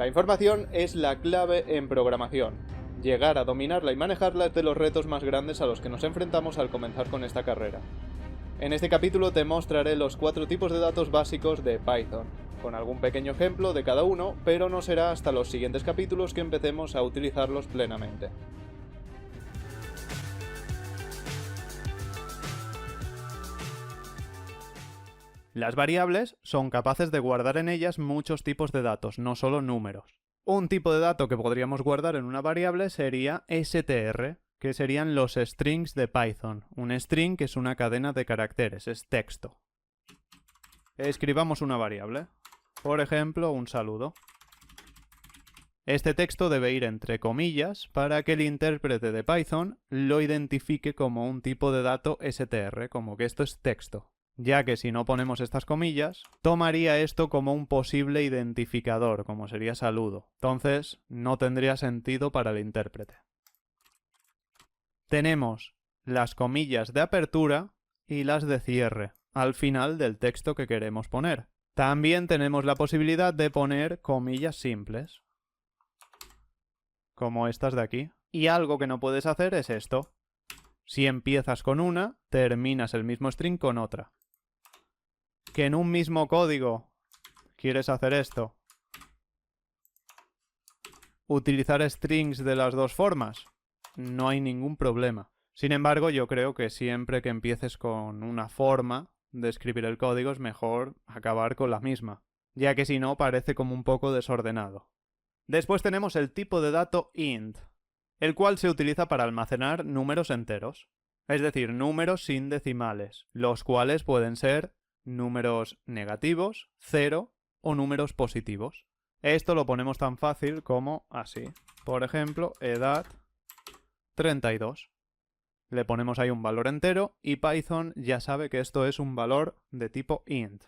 La información es la clave en programación. Llegar a dominarla y manejarla es de los retos más grandes a los que nos enfrentamos al comenzar con esta carrera. En este capítulo te mostraré los 4 tipos de datos básicos de Python, con algún pequeño ejemplo de cada uno, pero no será hasta los siguientes capítulos que empecemos a utilizarlos plenamente. Las variables son capaces de guardar en ellas muchos tipos de datos, no solo números. Un tipo de dato que podríamos guardar en una variable sería str, que serían los strings de Python. Un string que es una cadena de caracteres, es texto. Escribamos una variable. Por ejemplo, un saludo. Este texto debe ir entre comillas para que el intérprete de Python lo identifique como un tipo de dato str, como que esto es texto. Ya que si no ponemos estas comillas, tomaría esto como un posible identificador, como sería saludo. Entonces, no tendría sentido para el intérprete. Tenemos las comillas de apertura y las de cierre, al final del texto que queremos poner. También tenemos la posibilidad de poner comillas simples, como estas de aquí. Y algo que no puedes hacer es esto. Si empiezas con una, terminas el mismo string con otra. Que en un mismo código quieres hacer esto. ¿Utilizar strings de las dos formas? No hay ningún problema. Sin embargo, yo creo que siempre que empieces con una forma de escribir el código es mejor acabar con la misma, ya que si no parece como un poco desordenado. Después tenemos el tipo de dato int, el cual se utiliza para almacenar números enteros, es decir, números sin decimales, los cuales pueden ser números negativos, 0 o números positivos. Esto lo ponemos tan fácil como así. Por ejemplo, edad 32. Le ponemos ahí un valor entero y Python ya sabe que esto es un valor de tipo int.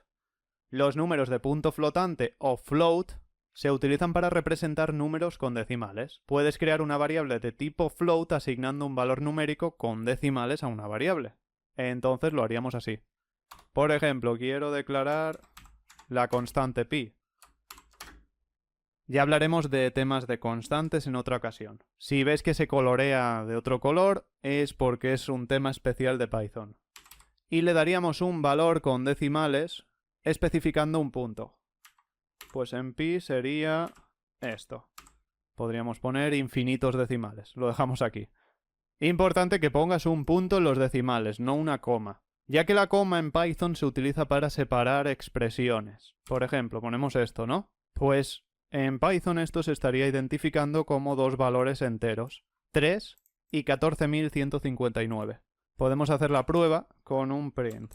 Los números de punto flotante o float se utilizan para representar números con decimales. Puedes crear una variable de tipo float asignando un valor numérico con decimales a una variable. Entonces lo haríamos así. Por ejemplo, quiero declarar la constante pi. Ya hablaremos de temas de constantes en otra ocasión. Si ves que se colorea de otro color, es porque es un tema especial de Python. Y le daríamos un valor con decimales especificando un punto. Pues en pi sería esto. Podríamos poner infinitos decimales. Lo dejamos aquí. Importante que pongas un punto en los decimales, no una coma. Ya que la coma en Python se utiliza para separar expresiones. Por ejemplo, ponemos esto, ¿no? Pues en Python esto se estaría identificando como dos valores enteros, 3 y 14.159. Podemos hacer la prueba con un print.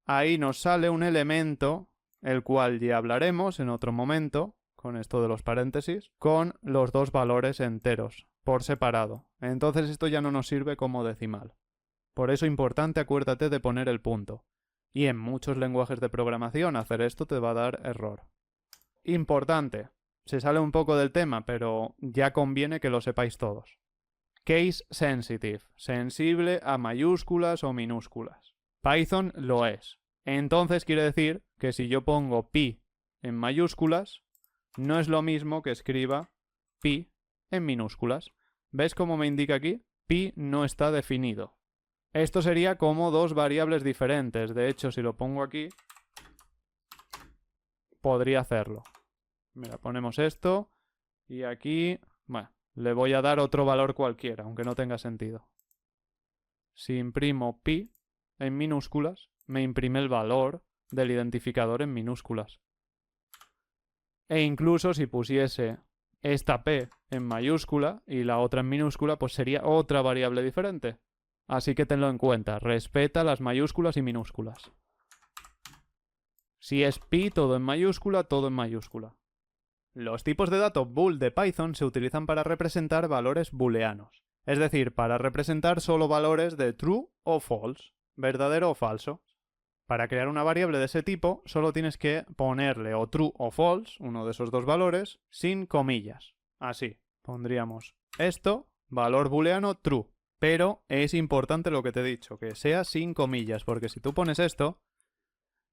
Ahí nos sale un elemento, el cual ya hablaremos en otro momento, con esto de los paréntesis, con los dos valores enteros, por separado. Entonces esto ya no nos sirve como decimal. Por eso importante, acuérdate de poner el punto. Y en muchos lenguajes de programación hacer esto te va a dar error. Importante, se sale un poco del tema, pero ya conviene que lo sepáis todos. Case sensitive, sensible a mayúsculas o minúsculas. Python lo es. Entonces quiere decir que si yo pongo pi en mayúsculas, no es lo mismo que escriba pi en minúsculas. ¿Ves cómo me indica aquí? Pi no está definido. Esto sería como dos variables diferentes. De hecho, si lo pongo aquí, podría hacerlo. Mira, ponemos esto y aquí, bueno, le voy a dar otro valor cualquiera, aunque no tenga sentido. Si imprimo pi en minúsculas, me imprime el valor del identificador en minúsculas. E incluso si pusiese esta p en mayúscula y la otra en minúscula, pues sería otra variable diferente. Así que tenlo en cuenta, respeta las mayúsculas y minúsculas. Si es pi, todo en mayúscula, todo en mayúscula. Los tipos de dato bool de Python se utilizan para representar valores booleanos. Es decir, para representar solo valores de true o false, verdadero o falso. Para crear una variable de ese tipo, solo tienes que ponerle o true o false, uno de esos dos valores, sin comillas. Así, pondríamos esto, valor booleano true. Pero es importante lo que te he dicho, que sea sin comillas, porque si tú pones esto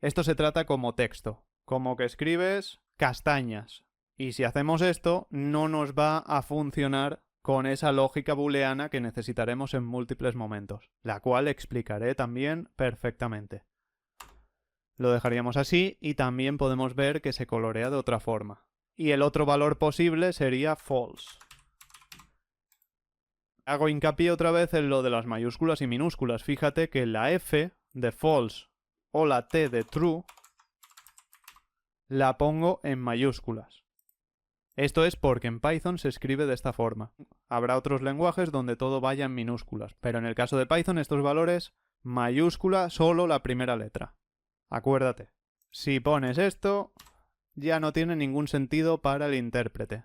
Esto se trata como texto, como que escribes castañas. Y si hacemos esto, no nos va a funcionar con esa lógica booleana que necesitaremos en múltiples momentos, la cual explicaré también perfectamente. Lo dejaríamos así y también podemos ver que se colorea de otra forma. Y el otro valor posible sería false. Hago hincapié otra vez en lo de las mayúsculas y minúsculas. Fíjate que la F de false o la T de true la pongo en mayúsculas. Esto es porque en Python se escribe de esta forma. Habrá otros lenguajes donde todo vaya en minúsculas, pero en el caso de Python estos valores, mayúscula solo la primera letra. Acuérdate, si pones esto, ya no tiene ningún sentido para el intérprete.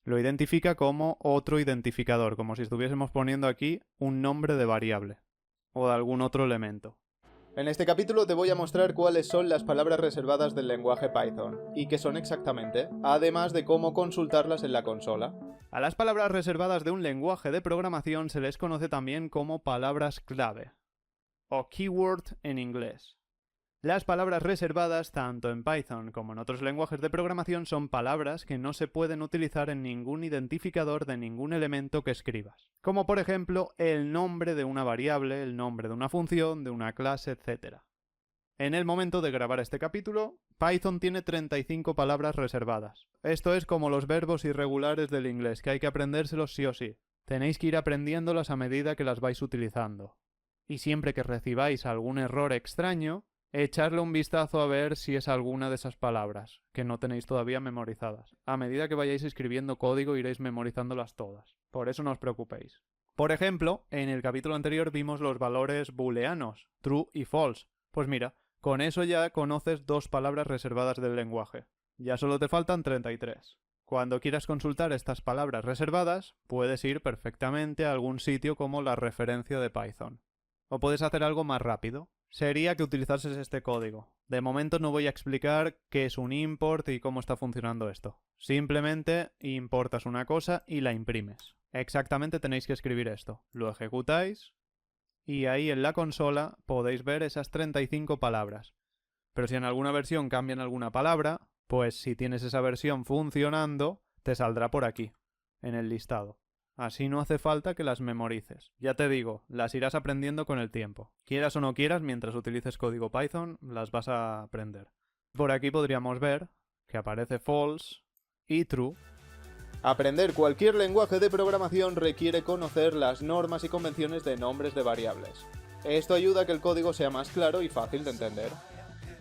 Lo identifica como otro identificador, como si estuviésemos poniendo aquí un nombre de variable o de algún otro elemento. En este capítulo te voy a mostrar cuáles son las palabras reservadas del lenguaje Python y qué son exactamente, además de cómo consultarlas en la consola. A las palabras reservadas de un lenguaje de programación se les conoce también como palabras clave, o keyword en inglés. Las palabras reservadas, tanto en Python como en otros lenguajes de programación, son palabras que no se pueden utilizar en ningún identificador de ningún elemento que escribas. Como por ejemplo el nombre de una variable, el nombre de una función, de una clase, etc. En el momento de grabar este capítulo, Python tiene 35 palabras reservadas. Esto es como los verbos irregulares del inglés, que hay que aprendérselos sí o sí. Tenéis que ir aprendiéndolas a medida que las vais utilizando. Y siempre que recibáis algún error extraño, echarle un vistazo a ver si es alguna de esas palabras, que no tenéis todavía memorizadas. A medida que vayáis escribiendo código iréis memorizándolas todas. Por eso no os preocupéis. Por ejemplo, en el capítulo anterior vimos los valores booleanos, true y false. Pues mira, con eso ya conoces 2 palabras reservadas del lenguaje. Ya solo te faltan 33. Cuando quieras consultar estas palabras reservadas, puedes ir perfectamente a algún sitio como la referencia de Python. O puedes hacer algo más rápido. Sería que utilizases este código. De momento no voy a explicar qué es un import y cómo está funcionando esto. Simplemente importas una cosa y la imprimes. Exactamente tenéis que escribir esto. Lo ejecutáis y ahí en la consola podéis ver esas 35 palabras. Pero si en alguna versión cambian alguna palabra, pues si tienes esa versión funcionando, te saldrá por aquí, en el listado. Así no hace falta que las memorices. Ya te digo, las irás aprendiendo con el tiempo. Quieras o no quieras, mientras utilices código Python, las vas a aprender. Por aquí podríamos ver que aparece false y true. Aprender cualquier lenguaje de programación requiere conocer las normas y convenciones de nombres de variables. Esto ayuda a que el código sea más claro y fácil de entender.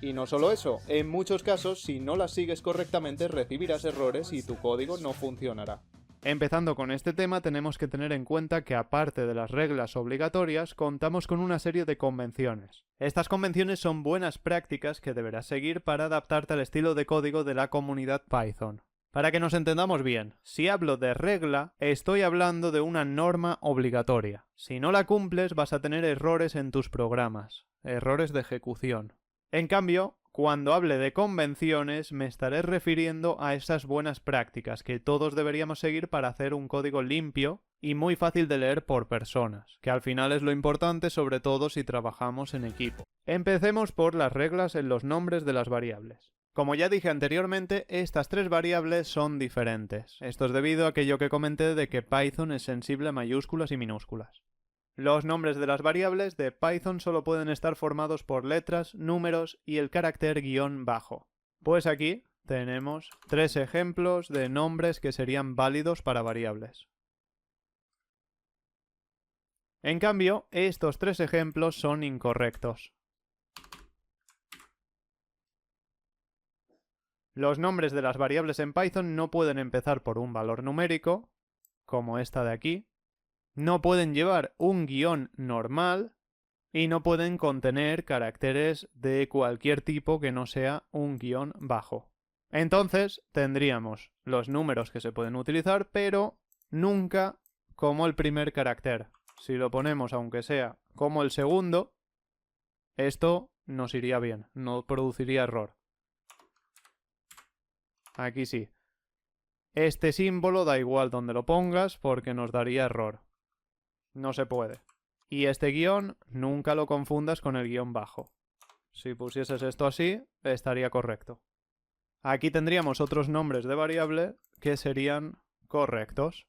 Y no solo eso, en muchos casos, si no las sigues correctamente, recibirás errores y tu código no funcionará. Empezando con este tema, tenemos que tener en cuenta que aparte de las reglas obligatorias, contamos con una serie de convenciones. Estas convenciones son buenas prácticas que deberás seguir para adaptarte al estilo de código de la comunidad Python. Para que nos entendamos bien, si hablo de regla, estoy hablando de una norma obligatoria. Si no la cumples, vas a tener errores en tus programas, errores de ejecución. En cambio, cuando hable de convenciones, me estaré refiriendo a esas buenas prácticas que todos deberíamos seguir para hacer un código limpio y muy fácil de leer por personas, que al final es lo importante, sobre todo si trabajamos en equipo. Empecemos por las reglas en los nombres de las variables. Como ya dije anteriormente, estas 3 variables son diferentes. Esto es debido a aquello que comenté de que Python es sensible a mayúsculas y minúsculas. Los nombres de las variables de Python solo pueden estar formados por letras, números y el carácter guión bajo. Pues aquí tenemos 3 ejemplos de nombres que serían válidos para variables. En cambio, estos 3 ejemplos son incorrectos. Los nombres de las variables en Python no pueden empezar por un valor numérico, como esta de aquí. No pueden llevar un guión normal y no pueden contener caracteres de cualquier tipo que no sea un guión bajo. Entonces tendríamos los números que se pueden utilizar, pero nunca como el primer carácter. Si lo ponemos aunque sea como el segundo, esto nos iría bien, no produciría error. Aquí sí. Este símbolo da igual donde lo pongas porque nos daría error. No se puede. Y este guión nunca lo confundas con el guión bajo. Si pusieses esto así, estaría correcto. Aquí tendríamos otros nombres de variable que serían correctos.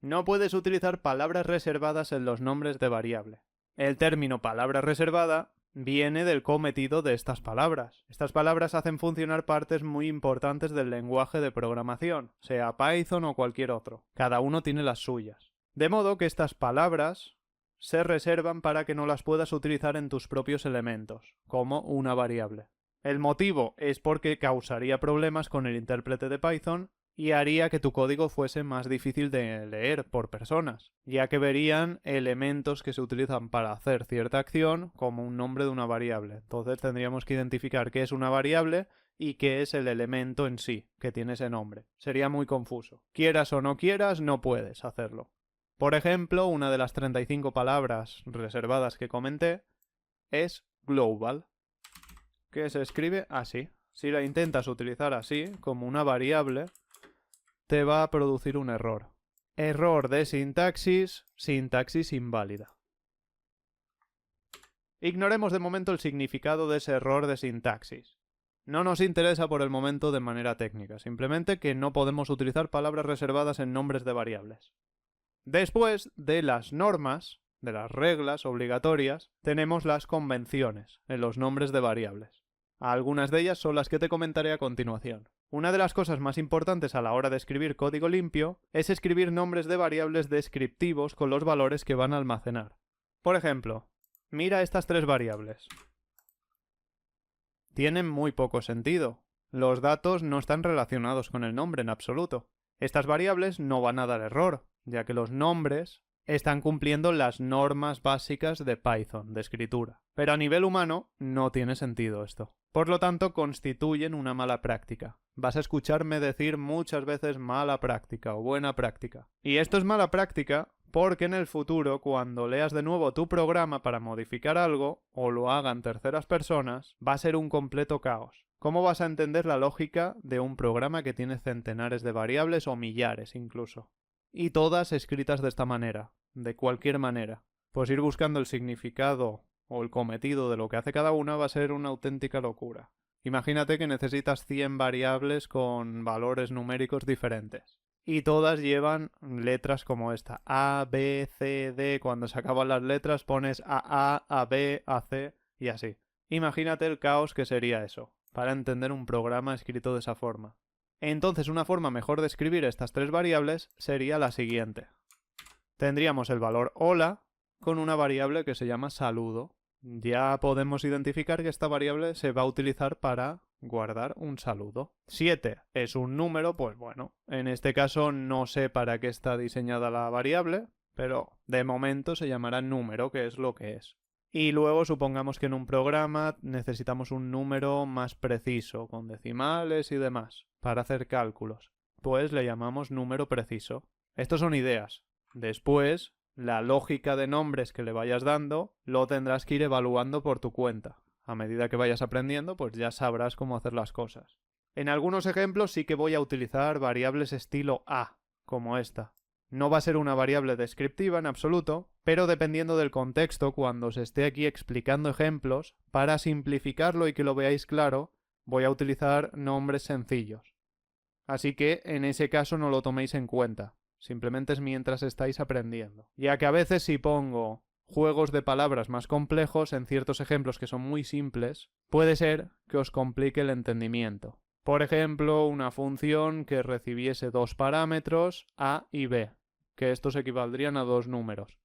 No puedes utilizar palabras reservadas en los nombres de variable. El término palabra reservada viene del cometido de estas palabras. Estas palabras hacen funcionar partes muy importantes del lenguaje de programación, sea Python o cualquier otro. Cada uno tiene las suyas. De modo que estas palabras se reservan para que no las puedas utilizar en tus propios elementos, como una variable. El motivo es porque causaría problemas con el intérprete de Python y haría que tu código fuese más difícil de leer por personas, ya que verían elementos que se utilizan para hacer cierta acción como un nombre de una variable. Entonces tendríamos que identificar qué es una variable y qué es el elemento en sí, que tiene ese nombre. Sería muy confuso. Quieras o no quieras, no puedes hacerlo. Por ejemplo, una de las 35 palabras reservadas que comenté es global, que se escribe así. Si la intentas utilizar así, como una variable, te va a producir un error. Error de sintaxis, sintaxis inválida. Ignoremos de momento el significado de ese error de sintaxis. No nos interesa por el momento de manera técnica, simplemente que no podemos utilizar palabras reservadas en nombres de variables. Después de las normas, de las reglas obligatorias, tenemos las convenciones en los nombres de variables. Algunas de ellas son las que te comentaré a continuación. Una de las cosas más importantes a la hora de escribir código limpio es escribir nombres de variables descriptivos con los valores que van a almacenar. Por ejemplo, mira estas tres variables. Tienen muy poco sentido. Los datos no están relacionados con el nombre en absoluto. Estas variables no van a dar error, ya que los nombres están cumpliendo las normas básicas de Python, de escritura. Pero a nivel humano no tiene sentido esto. Por lo tanto, constituyen una mala práctica. Vas a escucharme decir muchas veces mala práctica o buena práctica. Y esto es mala práctica porque en el futuro, cuando leas de nuevo tu programa para modificar algo, o lo hagan terceras personas, va a ser un completo caos. ¿Cómo vas a entender la lógica de un programa que tiene centenares de variables o millares incluso? Y todas escritas de esta manera, de cualquier manera. Pues ir buscando el significado o el cometido de lo que hace cada una va a ser una auténtica locura. Imagínate que necesitas 100 variables con valores numéricos diferentes. Y todas llevan letras como esta. A, B, C, D. Cuando se acaban las letras pones A, B, A, C y así. Imagínate el caos que sería eso, para entender un programa escrito de esa forma. Entonces una forma mejor de escribir estas tres variables sería la siguiente. Tendríamos el valor hola con una variable que se llama saludo. Ya podemos identificar que esta variable se va a utilizar para guardar un saludo. 7 es un número, pues bueno, en este caso no sé para qué está diseñada la variable, pero de momento se llamará número, que es lo que es. Y luego supongamos que en un programa necesitamos un número más preciso, con decimales y demás, para hacer cálculos. Pues le llamamos número preciso. Estos son ideas. Después, la lógica de nombres que le vayas dando lo tendrás que ir evaluando por tu cuenta. A medida que vayas aprendiendo, pues ya sabrás cómo hacer las cosas. En algunos ejemplos sí que voy a utilizar variables estilo A, como esta. No va a ser una variable descriptiva en absoluto, pero dependiendo del contexto, cuando se esté aquí explicando ejemplos, para simplificarlo y que lo veáis claro, voy a utilizar nombres sencillos. Así que en ese caso no lo toméis en cuenta. Simplemente es mientras estáis aprendiendo. Ya que a veces si pongo juegos de palabras más complejos en ciertos ejemplos que son muy simples, puede ser que os complique el entendimiento. Por ejemplo, una función que recibiese dos parámetros A y B, que estos equivaldrían a dos números.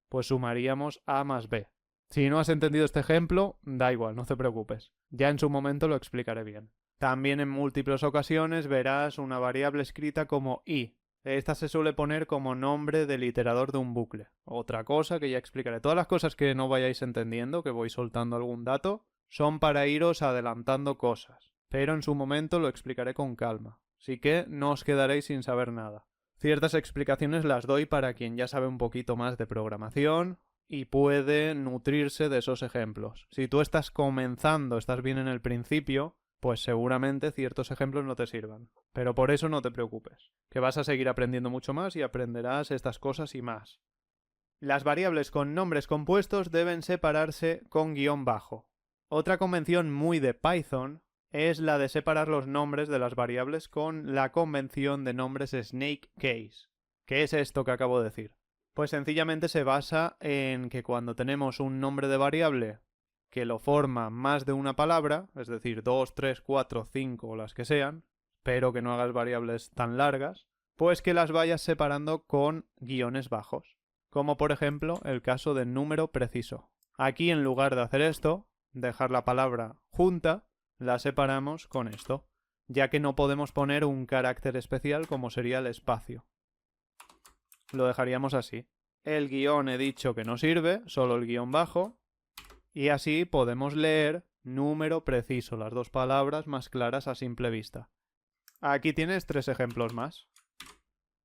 Pues sumaríamos A más B. Si no has entendido este ejemplo, da igual, no te preocupes. Ya en su momento lo explicaré bien. También en múltiples ocasiones verás una variable escrita como i. Esta se suele poner como nombre del iterador de un bucle. Otra cosa que ya explicaré. Todas las cosas que no vayáis entendiendo, que voy soltando algún dato, son para iros adelantando cosas. Pero en su momento lo explicaré con calma. Así que no os quedaréis sin saber nada. Ciertas explicaciones las doy para quien ya sabe un poquito más de programación y puede nutrirse de esos ejemplos. Si tú estás comenzando, estás bien en el principio, pues seguramente ciertos ejemplos no te sirvan. Pero por eso no te preocupes, que vas a seguir aprendiendo mucho más y aprenderás estas cosas y más. Las variables con nombres compuestos deben separarse con guión bajo. Otra convención muy de Python es la de separar los nombres de las variables con la convención de nombres snake case. ¿Qué es esto que acabo de decir? Pues sencillamente se basa en que cuando tenemos un nombre de variable que lo forma más de una palabra, es decir, 2, 3, 4, 5 o las que sean, pero que no hagas variables tan largas, pues que las vayas separando con guiones bajos, como por ejemplo el caso del número preciso. Aquí, en lugar de hacer esto, dejar la palabra junta, la separamos con esto, ya que no podemos poner un carácter especial como sería el espacio. Lo dejaríamos así. El guión he dicho que no sirve, solo el guión bajo, y así podemos leer número preciso, las dos palabras más claras a simple vista. Aquí tienes 3 ejemplos más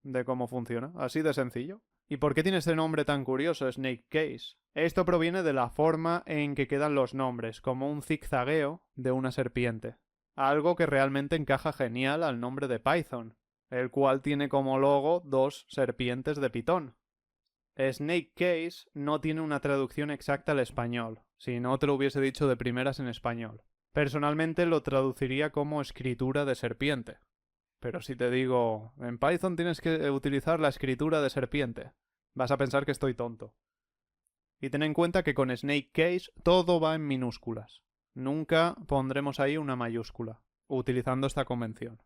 de cómo funciona, así de sencillo. ¿Y por qué tiene este nombre tan curioso, Snake Case? Esto proviene de la forma en que quedan los nombres, como un zigzagueo de una serpiente. Algo que realmente encaja genial al nombre de Python, el cual tiene como logo 2 serpientes de pitón. Snake Case no tiene una traducción exacta al español, si no te lo hubiese dicho de primeras en español. Personalmente lo traduciría como escritura de serpiente. Pero si te digo, en Python tienes que utilizar la escritura de serpiente, vas a pensar que estoy tonto. Y ten en cuenta que con Snake Case todo va en minúsculas. Nunca pondremos ahí una mayúscula, utilizando esta convención.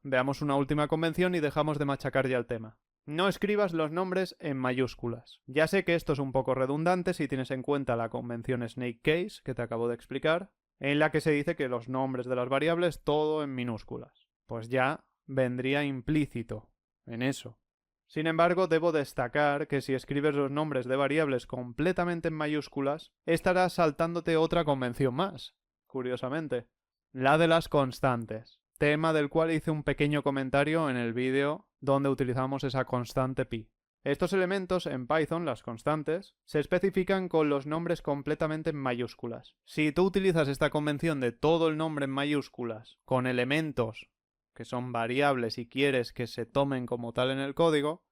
Veamos una última convención y dejamos de machacar ya el tema. No escribas los nombres en mayúsculas. Ya sé que esto es un poco redundante si tienes en cuenta la convención Snake Case, que te acabo de explicar, en la que se dice que los nombres de las variables todo en minúsculas. Pues ya vendría implícito en eso. Sin embargo, debo destacar que si escribes los nombres de variables completamente en mayúsculas, estarás saltándote otra convención más, curiosamente, la de las constantes, tema del cual hice un pequeño comentario en el vídeo donde utilizamos esa constante pi. Estos elementos en Python, las constantes, se especifican con los nombres completamente en mayúsculas. Si tú utilizas esta convención de todo el nombre en mayúsculas con elementos que son variables y quieres que se tomen como tal en el código,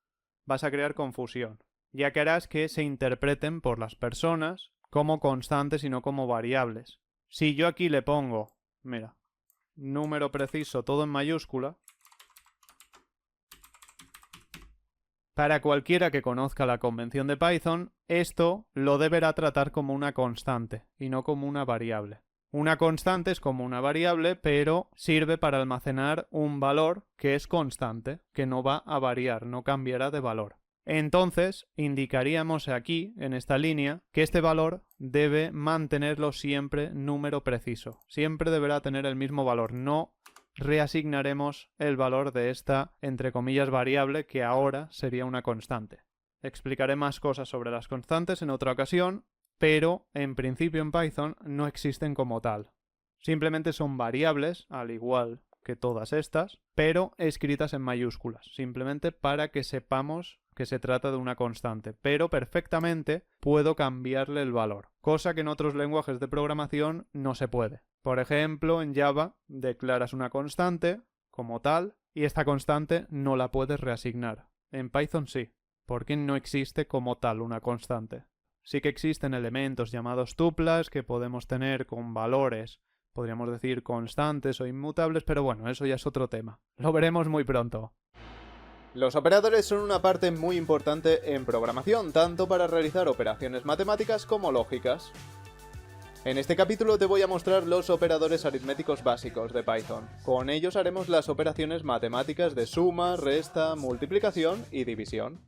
vas a crear confusión, ya que harás que se interpreten por las personas como constantes y no como variables. Si yo aquí le pongo, mira, número preciso todo en mayúscula, para cualquiera que conozca la convención de Python, esto lo deberá tratar como una constante y no como una variable. Una constante es como una variable, pero sirve para almacenar un valor que es constante, que no va a variar, no cambiará de valor. Entonces, indicaríamos aquí, en esta línea, que este valor debe mantenerlo siempre número preciso. Siempre deberá tener el mismo valor, no reasignaremos el valor de esta, entre comillas, variable que ahora sería una constante. Explicaré más cosas sobre las constantes en otra ocasión, pero en principio en Python no existen como tal. Simplemente son variables, al igual que todas estas, pero escritas en mayúsculas, simplemente para que sepamos que se trata de una constante, pero perfectamente puedo cambiarle el valor, cosa que en otros lenguajes de programación no se puede. Por ejemplo, en Java declaras una constante como tal y esta constante no la puedes reasignar. En Python sí, porque no existe como tal una constante. Sí que existen elementos llamados tuplas que podemos tener con valores, podríamos decir constantes o inmutables, pero bueno, eso ya es otro tema. Lo veremos muy pronto. Los operadores son una parte muy importante en programación, tanto para realizar operaciones matemáticas como lógicas. En este capítulo te voy a mostrar los operadores aritméticos básicos de Python. Con ellos haremos las operaciones matemáticas de suma, resta, multiplicación y división.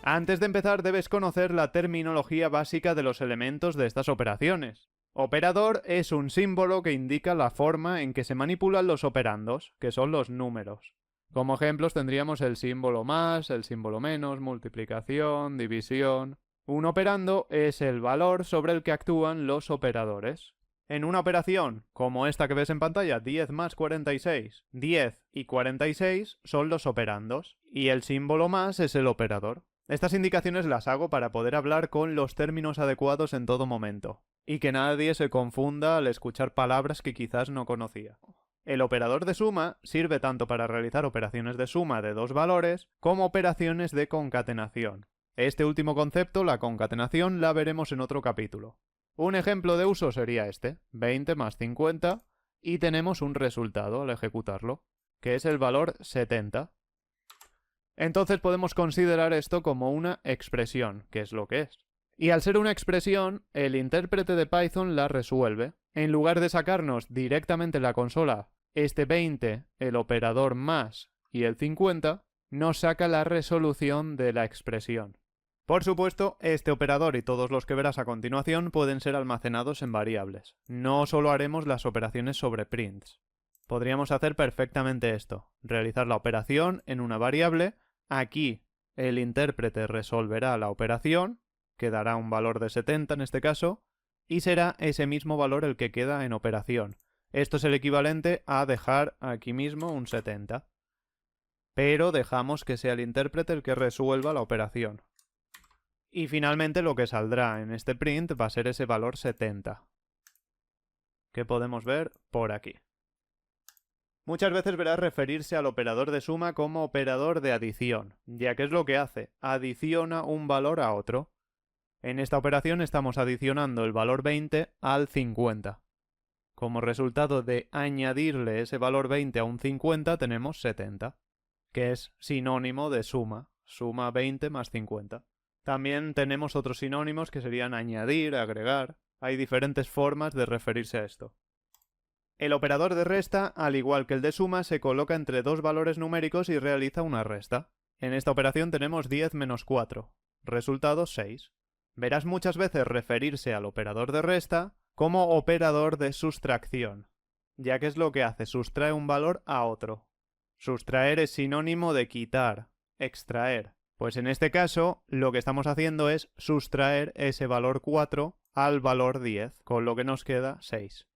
Antes de empezar debes conocer la terminología básica de los elementos de estas operaciones. Operador es un símbolo que indica la forma en que se manipulan los operandos, que son los números. Como ejemplos tendríamos el símbolo más, el símbolo menos, multiplicación, división. Un operando es el valor sobre el que actúan los operadores. En una operación, como esta que ves en pantalla, 10 más 46, 10 y 46 son los operandos, y el símbolo más es el operador. Estas indicaciones las hago para poder hablar con los términos adecuados en todo momento, y que nadie se confunda al escuchar palabras que quizás no conocía. El operador de suma sirve tanto para realizar operaciones de suma de dos valores como operaciones de concatenación. Este último concepto, la concatenación, la veremos en otro capítulo. Un ejemplo de uso sería este, 20 más 50, y tenemos un resultado al ejecutarlo, que es el valor 70. Entonces podemos considerar esto como una expresión, que es lo que es. Y al ser una expresión, el intérprete de Python la resuelve. En lugar de sacarnos directamente en la consola este 20, el operador más y el 50, nos saca la resolución de la expresión. Por supuesto, este operador y todos los que verás a continuación pueden ser almacenados en variables. No solo haremos las operaciones sobre prints. Podríamos hacer perfectamente esto, realizar la operación en una variable, aquí el intérprete resolverá la operación, que dará un valor de 70 en este caso, y será ese mismo valor el que queda en operación. Esto es el equivalente a dejar aquí mismo un 70. Pero dejamos que sea el intérprete el que resuelva la operación. Y finalmente lo que saldrá en este print va a ser ese valor 70, que podemos ver por aquí. Muchas veces verás referirse al operador de suma como operador de adición, ya que es lo que hace, adiciona un valor a otro. En esta operación estamos adicionando el valor 20 al 50. Como resultado de añadirle ese valor 20 a un 50 tenemos 70, que es sinónimo de suma, suma 20 más 50. También tenemos otros sinónimos que serían añadir, agregar. Hay diferentes formas de referirse a esto. El operador de resta, al igual que el de suma, se coloca entre dos valores numéricos y realiza una resta. En esta operación tenemos 10 menos 4, resultado 6. Verás muchas veces referirse al operador de resta como operador de sustracción, ya que es lo que hace, sustrae un valor a otro. Sustraer es sinónimo de quitar, extraer. Pues en este caso, lo que estamos haciendo es sustraer ese valor 4 al valor 10, con lo que nos queda 6.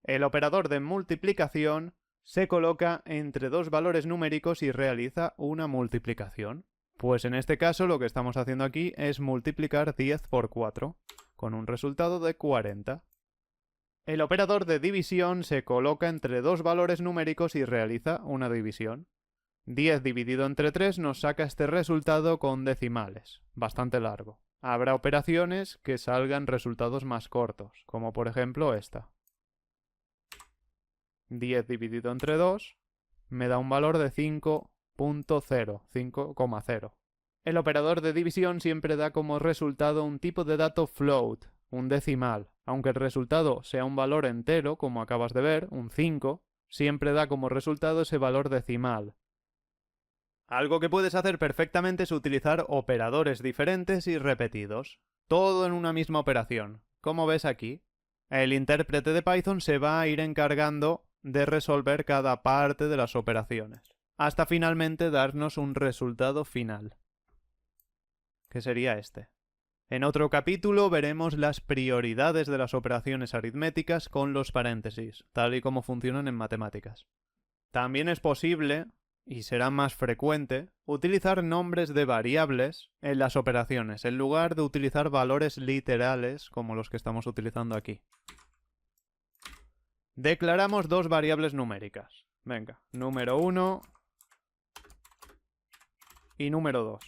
El operador de multiplicación se coloca entre dos valores numéricos y realiza una multiplicación. Pues en este caso lo que estamos haciendo aquí es multiplicar 10 por 4, con un resultado de 40. El operador de división se coloca entre dos valores numéricos y realiza una división. 10 dividido entre 3 nos saca este resultado con decimales, bastante largo. Habrá operaciones que salgan resultados más cortos, como por ejemplo esta. 10 dividido entre 2 me da un valor de 5.0. El operador de división siempre da como resultado un tipo de dato float, un decimal. Aunque el resultado sea un valor entero, como acabas de ver, un 5, siempre da como resultado ese valor decimal. Algo que puedes hacer perfectamente es utilizar operadores diferentes y repetidos, todo en una misma operación. Como ves aquí, el intérprete de Python se va a ir encargando de resolver cada parte de las operaciones, hasta finalmente darnos un resultado final, que sería este. En otro capítulo veremos las prioridades de las operaciones aritméticas con los paréntesis, tal y como funcionan en matemáticas. También es posible, y será más frecuente, utilizar nombres de variables en las operaciones, en lugar de utilizar valores literales como los que estamos utilizando aquí. Declaramos dos variables numéricas. Venga, número 1 y número 2.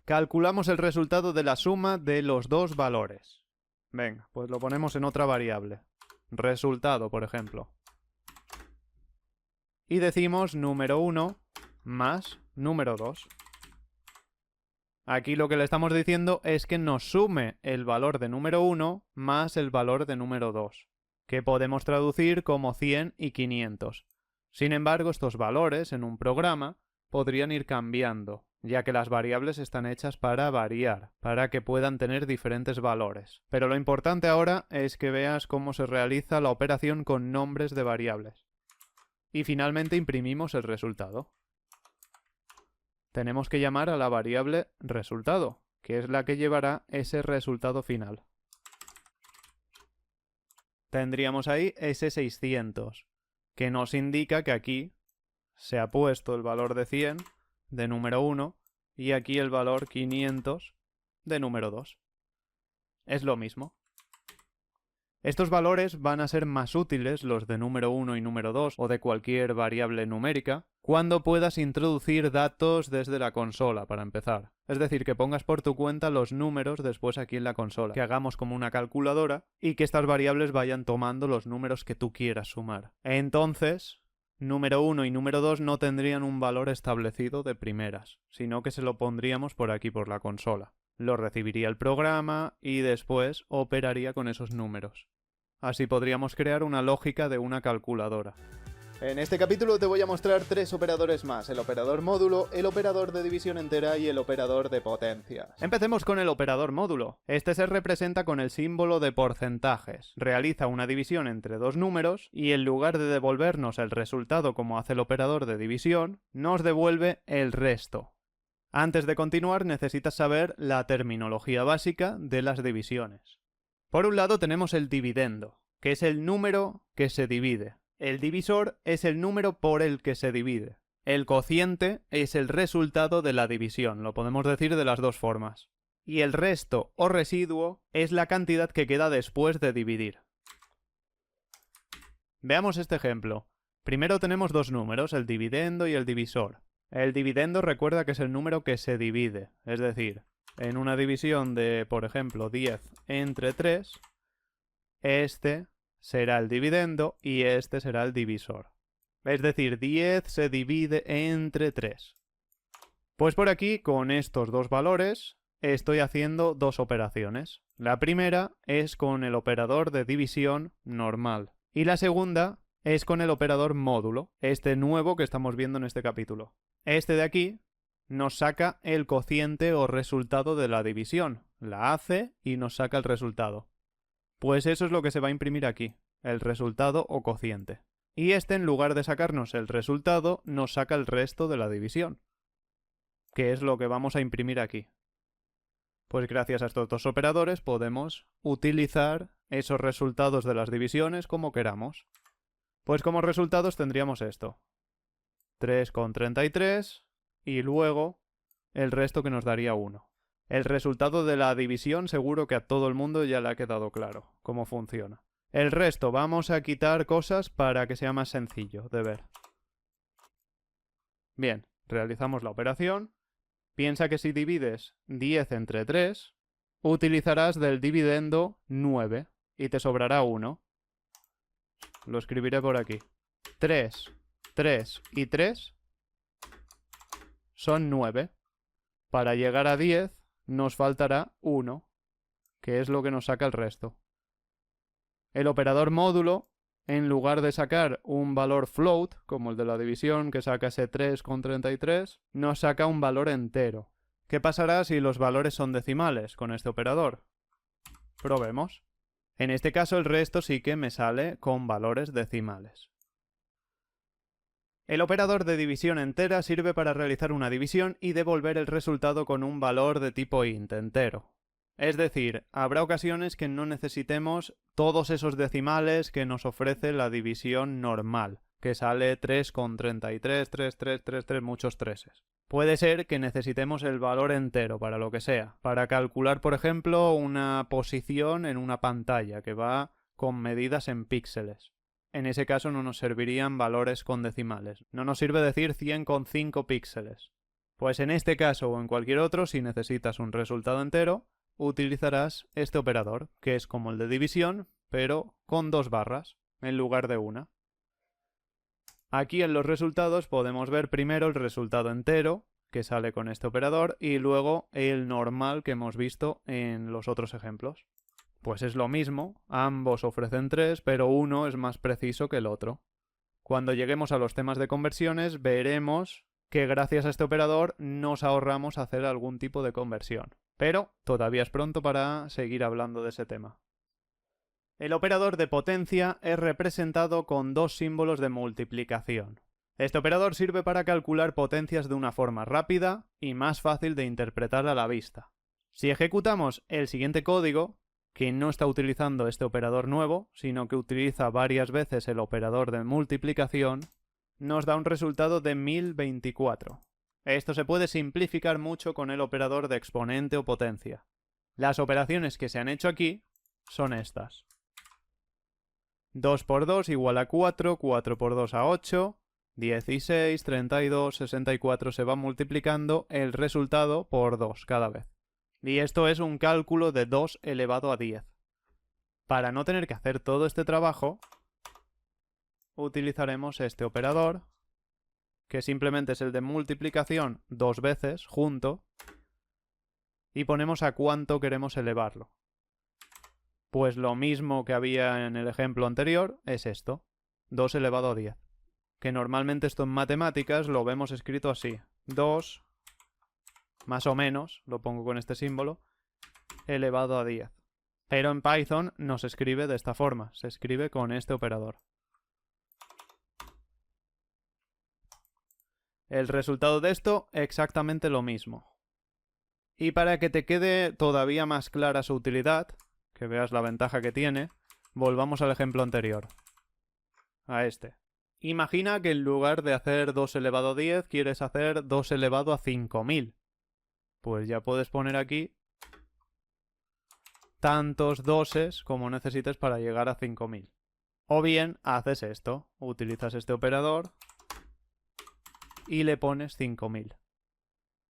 Calculamos el resultado de la suma de los dos valores. Venga, pues lo ponemos en otra variable. Resultado, por ejemplo. Y decimos número 1 más número 2. Aquí lo que le estamos diciendo es que nos sume el valor de número 1 más el valor de número 2, que podemos traducir como 100 y 500. Sin embargo, estos valores en un programa podrían ir cambiando, ya que las variables están hechas para variar, para que puedan tener diferentes valores. Pero lo importante ahora es que veas cómo se realiza la operación con nombres de variables. Y finalmente imprimimos el resultado. Tenemos que llamar a la variable resultado, que es la que llevará ese resultado final. Tendríamos ahí ese 600, que nos indica que aquí se ha puesto el valor de 100 de número 1 y aquí el valor 500 de número 2. Es lo mismo. Estos valores van a ser más útiles, los de número 1 y número 2 o de cualquier variable numérica, cuando puedas introducir datos desde la consola para empezar. Es decir, que pongas por tu cuenta los números después aquí en la consola, que hagamos como una calculadora y que estas variables vayan tomando los números que tú quieras sumar. Entonces, número 1 y número 2 no tendrían un valor establecido de primeras, sino que se lo pondríamos por aquí por la consola. Lo recibiría el programa y después operaría con esos números. Así podríamos crear una lógica de una calculadora. En este capítulo te voy a mostrar 3 operadores más: el operador módulo, el operador de división entera y el operador de potencias. Empecemos con el operador módulo. Este se representa con el símbolo de porcentajes. Realiza una división entre dos números y en lugar de devolvernos el resultado como hace el operador de división, nos devuelve el resto. Antes de continuar, necesitas saber la terminología básica de las divisiones. Por un lado tenemos el dividendo, que es el número que se divide. El divisor es el número por el que se divide. El cociente es el resultado de la división, lo podemos decir de las dos formas. Y el resto o residuo es la cantidad que queda después de dividir. Veamos este ejemplo. Primero tenemos dos números, el dividendo y el divisor. El dividendo recuerda que es el número que se divide, es decir, en una división de, por ejemplo, 10 entre 3, este será el dividendo y este será el divisor. Es decir, 10 se divide entre 3. Pues por aquí, con estos dos valores, estoy haciendo dos operaciones. La primera es con el operador de división normal y la segunda es con el operador módulo, este nuevo que estamos viendo en este capítulo. Este de aquí nos saca el cociente o resultado de la división. La hace y nos saca el resultado. Pues eso es lo que se va a imprimir aquí, el resultado o cociente. Y este, en lugar de sacarnos el resultado, nos saca el resto de la división, que es lo que vamos a imprimir aquí. Pues gracias a estos dos operadores podemos utilizar esos resultados de las divisiones como queramos. Pues como resultados tendríamos esto: 3,33 y luego el resto que nos daría 1. El resultado de la división seguro que a todo el mundo ya le ha quedado claro cómo funciona. El resto vamos a quitar cosas para que sea más sencillo de ver. Bien, realizamos la operación. Piensa que si divides 10 entre 3, utilizarás del dividendo 9 y te sobrará 1. Lo escribiré por aquí. 3, 3 y 3 son 9. Para llegar a 10 nos faltará 1, que es lo que nos saca el resto. El operador módulo, en lugar de sacar un valor float, como el de la división que saca ese 3,33, nos saca un valor entero. ¿Qué pasará si los valores son decimales con este operador? Probemos. En este caso el resto sí que me sale con valores decimales. El operador de división entera sirve para realizar una división y devolver el resultado con un valor de tipo int, entero. Es decir, habrá ocasiones que no necesitemos todos esos decimales que nos ofrece la división normal, que sale 3,33, 3333, muchos treses. Puede ser que necesitemos el valor entero para lo que sea, para calcular, por ejemplo, una posición en una pantalla que va con medidas en píxeles. En ese caso no nos servirían valores con decimales. No nos sirve decir 100,5 píxeles. Pues en este caso o en cualquier otro, si necesitas un resultado entero, utilizarás este operador, que es como el de división, pero con dos barras en lugar de una. Aquí en los resultados podemos ver primero el resultado entero, que sale con este operador, y luego el normal que hemos visto en los otros ejemplos. Pues es lo mismo, ambos ofrecen 3, pero uno es más preciso que el otro. Cuando lleguemos a los temas de conversiones veremos que gracias a este operador nos ahorramos hacer algún tipo de conversión. Pero todavía es pronto para seguir hablando de ese tema. El operador de potencia es representado con dos símbolos de multiplicación. Este operador sirve para calcular potencias de una forma rápida y más fácil de interpretar a la vista. Si ejecutamos el siguiente código, que no está utilizando este operador nuevo, sino que utiliza varias veces el operador de multiplicación, nos da un resultado de 1024. Esto se puede simplificar mucho con el operador de exponente o potencia. Las operaciones que se han hecho aquí son estas. 2 por 2 igual a 4, 4 por 2 a 8, 16, 32, 64 se va multiplicando el resultado por 2 cada vez. Y esto es un cálculo de 2 elevado a 10. Para no tener que hacer todo este trabajo, utilizaremos este operador, que simplemente es el de multiplicación 2 veces junto, y ponemos a cuánto queremos elevarlo. Pues lo mismo que había en el ejemplo anterior es esto, 2 elevado a 10. Que normalmente esto en matemáticas lo vemos escrito así, 2, más o menos, lo pongo con este símbolo, elevado a 10. Pero en Python no se escribe de esta forma, se escribe con este operador. El resultado de esto, exactamente lo mismo. Y para que te quede todavía más clara su utilidad, que veas la ventaja que tiene, volvamos al ejemplo anterior. A este. Imagina que en lugar de hacer 2 elevado a 10, quieres hacer 2 elevado a 5000. Pues ya puedes poner aquí tantos doses como necesites para llegar a 5000. O bien haces esto, utilizas este operador y le pones 5000.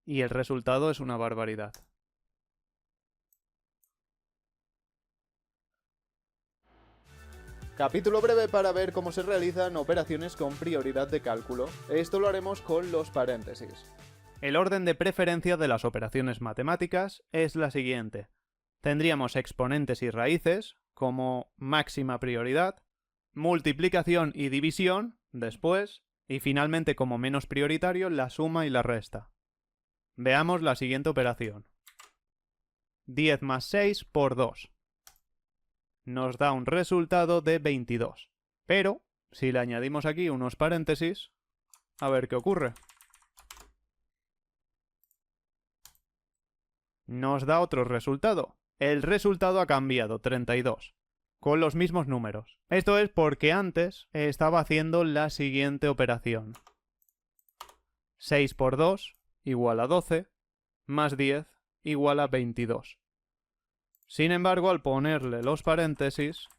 Y el resultado es una barbaridad. Capítulo breve para ver cómo se realizan operaciones con prioridad de cálculo. Esto lo haremos con los paréntesis. El orden de preferencia de las operaciones matemáticas es la siguiente. Tendríamos exponentes y raíces como máxima prioridad, multiplicación y división después, y finalmente como menos prioritario la suma y la resta. Veamos la siguiente operación. 10 más 6 por 2. Nos da un resultado de 22. Pero, si le añadimos aquí unos paréntesis, a ver qué ocurre. Nos da otro resultado. El resultado ha cambiado, 32, con los mismos números. Esto es porque antes estaba haciendo la siguiente operación. 6 por 2 igual a 12, más 10 igual a 22. Sin embargo, al ponerle los paréntesis,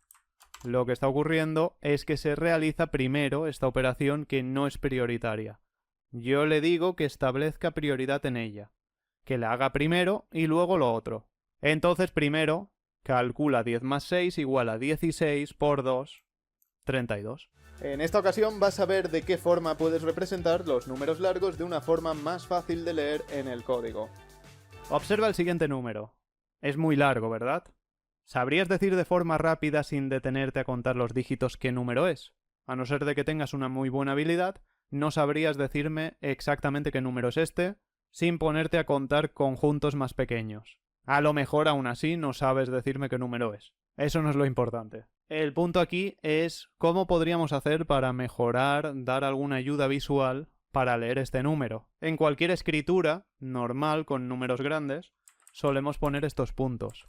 lo que está ocurriendo es que se realiza primero esta operación que no es prioritaria. Yo le digo que establezca prioridad en ella, que la haga primero y luego lo otro. Entonces primero calcula 10 más 6 igual a 16 por 2, 32. En esta ocasión vas a ver de qué forma puedes representar los números largos de una forma más fácil de leer en el código. Observa el siguiente número. Es muy largo, ¿verdad? ¿Sabrías decir de forma rápida sin detenerte a contar los dígitos qué número es? A no ser de que tengas una muy buena habilidad, no sabrías decirme exactamente qué número es este, sin ponerte a contar conjuntos más pequeños. A lo mejor aún así no sabes decirme qué número es. Eso no es lo importante. El punto aquí es cómo podríamos hacer para mejorar, dar alguna ayuda visual para leer este número. En cualquier escritura normal con números grandes, solemos poner estos puntos.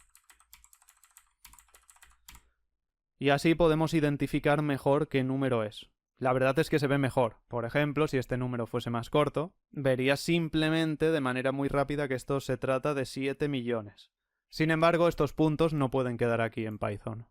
Y así podemos identificar mejor qué número es. La verdad es que se ve mejor. Por ejemplo, si este número fuese más corto, verías simplemente de manera muy rápida que esto se trata de 7 millones. Sin embargo, estos puntos no pueden quedar aquí en Python,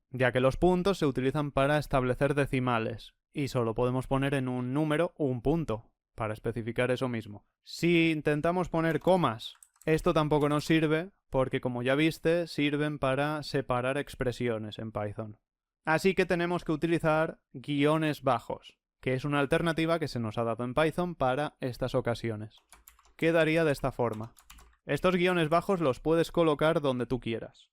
ya que los puntos se utilizan para establecer decimales, y solo podemos poner en un número un punto, para especificar eso mismo. Si intentamos poner comas, esto tampoco nos sirve, porque como ya viste, sirven para separar expresiones en Python. Así que tenemos que utilizar guiones bajos, que es una alternativa que se nos ha dado en Python para estas ocasiones. Quedaría de esta forma. Estos guiones bajos los puedes colocar donde tú quieras.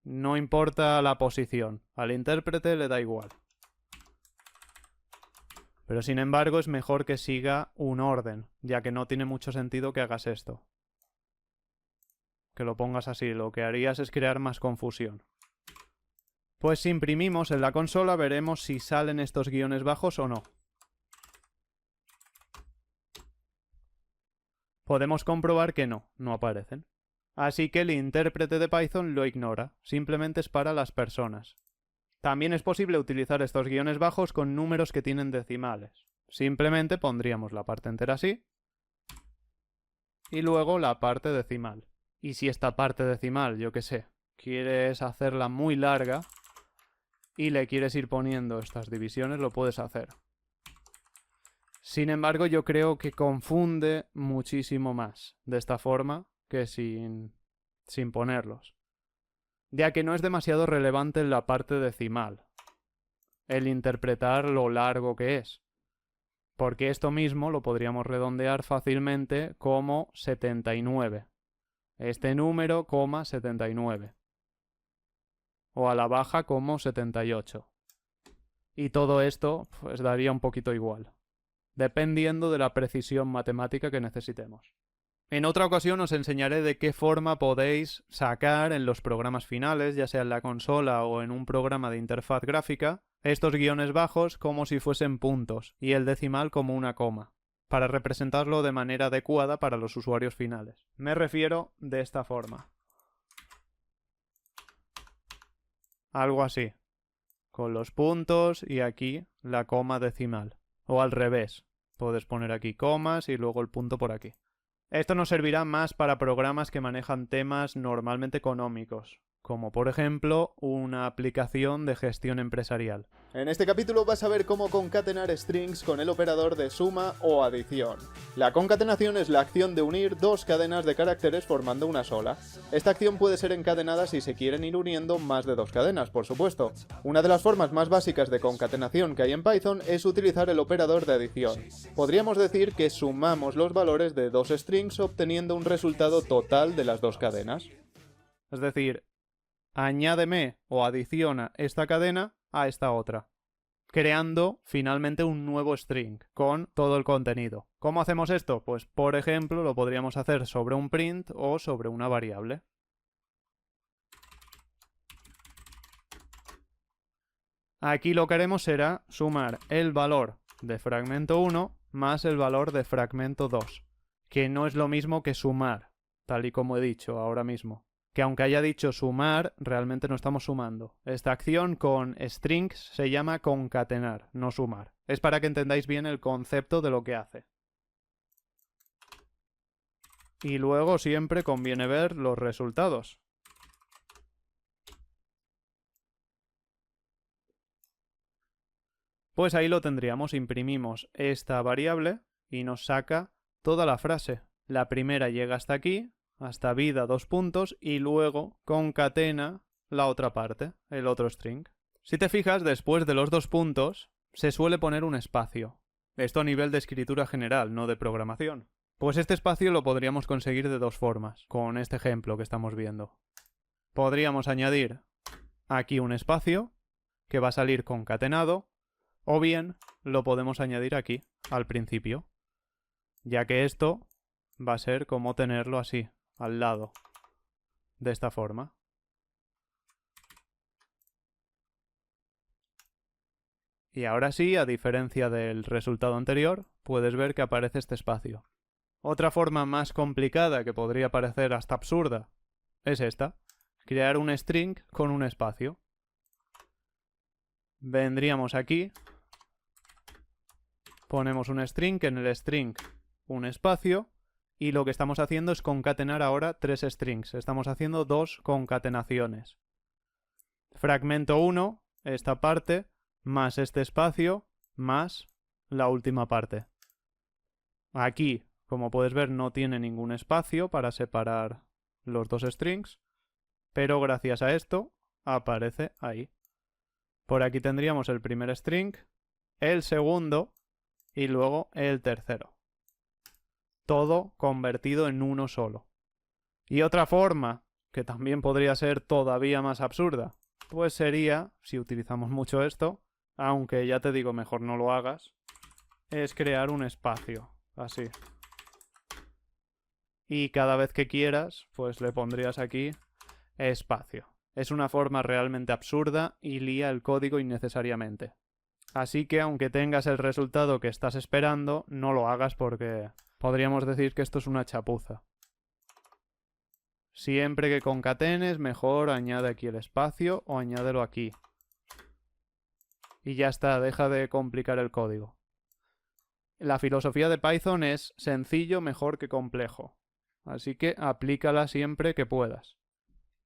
No importa la posición, al intérprete le da igual. Pero sin embargo es mejor que siga un orden, ya que no tiene mucho sentido que hagas esto. Que lo pongas así, lo que harías es crear más confusión. Pues si imprimimos en la consola veremos si salen estos guiones bajos o no. Podemos comprobar que no aparecen. Así que el intérprete de Python lo ignora, simplemente es para las personas. También es posible utilizar estos guiones bajos con números que tienen decimales. Simplemente pondríamos la parte entera así y luego la parte decimal. Y si esta parte decimal, yo qué sé, quieres hacerla muy larga y le quieres ir poniendo estas divisiones, lo puedes hacer. Sin embargo, yo creo que confunde muchísimo más de esta forma que sin ponerlos, ya que no es demasiado relevante en la parte decimal el interpretar lo largo que es, porque esto mismo lo podríamos redondear fácilmente como 79. Este número, 79. O a la baja como 78. Y todo esto pues daría un poquito igual, dependiendo de la precisión matemática que necesitemos. En otra ocasión os enseñaré de qué forma podéis sacar en los programas finales, ya sea en la consola o en un programa de interfaz gráfica, estos guiones bajos como si fuesen puntos y el decimal como una coma, para representarlo de manera adecuada para los usuarios finales. Me refiero de esta forma. Algo así, con los puntos y aquí la coma decimal. O al revés, puedes poner aquí comas y luego el punto por aquí. Esto nos servirá más para programas que manejan temas normalmente económicos, como por ejemplo una aplicación de gestión empresarial. En este capítulo vas a ver cómo concatenar strings con el operador de suma o adición. La concatenación es la acción de unir dos cadenas de caracteres formando una sola. Esta acción puede ser encadenada si se quieren ir uniendo más de dos cadenas, por supuesto. Una de las formas más básicas de concatenación que hay en Python es utilizar el operador de adición. Podríamos decir que sumamos los valores de dos strings obteniendo un resultado total de las dos cadenas. Es decir, añádeme o adiciona esta cadena a esta otra, creando finalmente un nuevo string con todo el contenido. ¿Cómo hacemos esto? Pues por ejemplo lo podríamos hacer sobre un print o sobre una variable. Aquí lo que haremos será sumar el valor de fragmento 1 más el valor de fragmento 2, que no es lo mismo que sumar, tal y como he dicho ahora mismo. Que aunque haya dicho sumar, realmente no estamos sumando. Esta acción con strings se llama concatenar, no sumar. Es para que entendáis bien el concepto de lo que hace. Y luego siempre conviene ver los resultados. Pues ahí lo tendríamos, imprimimos esta variable y nos saca toda la frase. La primera llega hasta aquí, hasta vida 2 puntos, y luego concatena la otra parte, el otro string. Si te fijas, después de los 2 puntos se suele poner un espacio. Esto a nivel de escritura general, no de programación. Pues este espacio lo podríamos conseguir de dos formas, con este ejemplo que estamos viendo. Podríamos añadir aquí un espacio, que va a salir concatenado, o bien lo podemos añadir aquí, al principio, ya que esto va a ser como tenerlo así, al lado, de esta forma. Y ahora sí, a diferencia del resultado anterior, puedes ver que aparece este espacio. Otra forma más complicada, que podría parecer hasta absurda, es esta: crear un string con un espacio. Vendríamos aquí, ponemos un string, en el string un espacio, y lo que estamos haciendo es concatenar ahora 3 strings. Estamos haciendo 2 concatenaciones. Fragmento 1, esta parte, más este espacio, más la última parte. Aquí, como puedes ver, no tiene ningún espacio para separar los dos strings, pero gracias a esto aparece ahí. Por aquí tendríamos el primer string, el segundo y luego el tercero. Todo convertido en uno solo. Y otra forma, que también podría ser todavía más absurda, pues sería, si utilizamos mucho esto, aunque ya te digo mejor no lo hagas, es crear un espacio, así. Y cada vez que quieras, pues le pondrías aquí espacio. Es una forma realmente absurda y lía el código innecesariamente. Así que aunque tengas el resultado que estás esperando, no lo hagas porque podríamos decir que esto es una chapuza. Siempre que concatenes, mejor añade aquí el espacio o añádelo aquí. Y ya está, deja de complicar el código. La filosofía de Python es sencillo mejor que complejo. Así que aplícala siempre que puedas.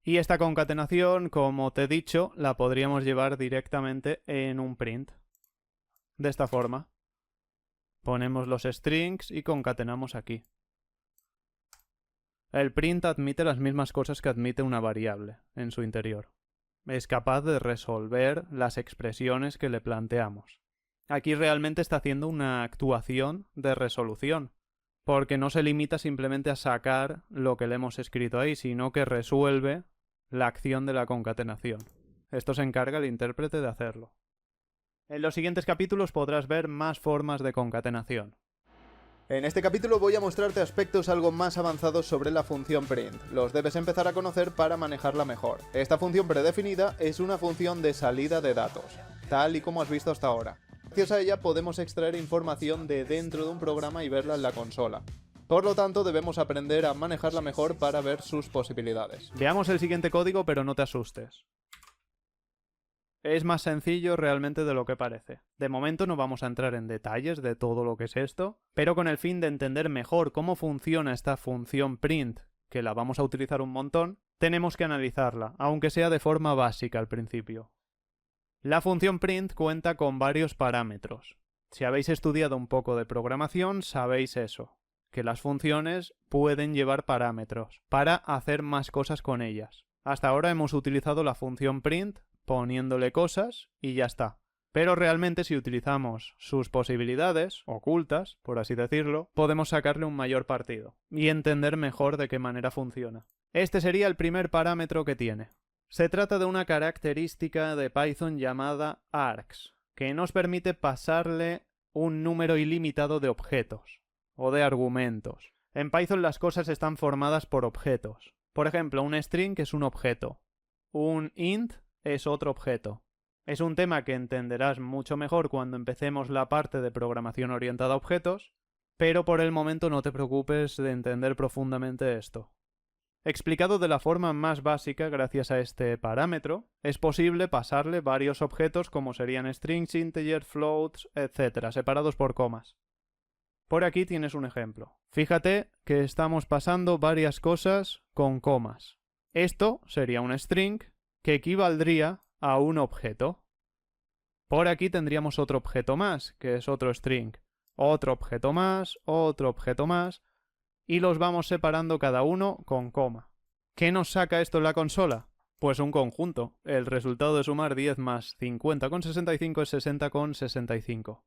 Y esta concatenación, como te he dicho, la podríamos llevar directamente en un print. De esta forma. Ponemos los strings y concatenamos aquí. El print admite las mismas cosas que admite una variable en su interior. Es capaz de resolver las expresiones que le planteamos. Aquí realmente está haciendo una actuación de resolución, porque no se limita simplemente a sacar lo que le hemos escrito ahí, sino que resuelve la acción de la concatenación. Esto se encarga el intérprete de hacerlo. En los siguientes capítulos podrás ver más formas de concatenación. En este capítulo voy a mostrarte aspectos algo más avanzados sobre la función print. Los debes empezar a conocer para manejarla mejor. Esta función predefinida es una función de salida de datos, tal y como has visto hasta ahora. Gracias a ella podemos extraer información de dentro de un programa y verla en la consola. Por lo tanto, debemos aprender a manejarla mejor para ver sus posibilidades. Veamos el siguiente código, pero no te asustes. Es más sencillo realmente de lo que parece. De momento no vamos a entrar en detalles de todo lo que es esto, pero con el fin de entender mejor cómo funciona esta función print, que la vamos a utilizar un montón, tenemos que analizarla, aunque sea de forma básica al principio. La función print cuenta con varios parámetros. Si habéis estudiado un poco de programación, sabéis eso, que las funciones pueden llevar parámetros para hacer más cosas con ellas. Hasta ahora hemos utilizado la función print poniéndole cosas y ya está. Pero realmente si utilizamos sus posibilidades, ocultas, por así decirlo, podemos sacarle un mayor partido y entender mejor de qué manera funciona. Este sería el primer parámetro que tiene. Se trata de una característica de Python llamada args, que nos permite pasarle un número ilimitado de objetos o de argumentos. En Python las cosas están formadas por objetos. Por ejemplo, un string es un objeto. Un int es otro objeto. Es un tema que entenderás mucho mejor cuando empecemos la parte de programación orientada a objetos, pero por el momento no te preocupes de entender profundamente esto. Explicado de la forma más básica, gracias a este parámetro, es posible pasarle varios objetos como serían strings, integers, floats, etc., separados por comas. Por aquí tienes un ejemplo. Fíjate que estamos pasando varias cosas con comas. Esto sería un string que equivaldría a un objeto. Por aquí tendríamos otro objeto más, que es otro string. Otro objeto más, y los vamos separando cada uno con coma. ¿Qué nos saca esto en la consola? Pues un conjunto. El resultado de sumar 10 más 50,65 es 60,65.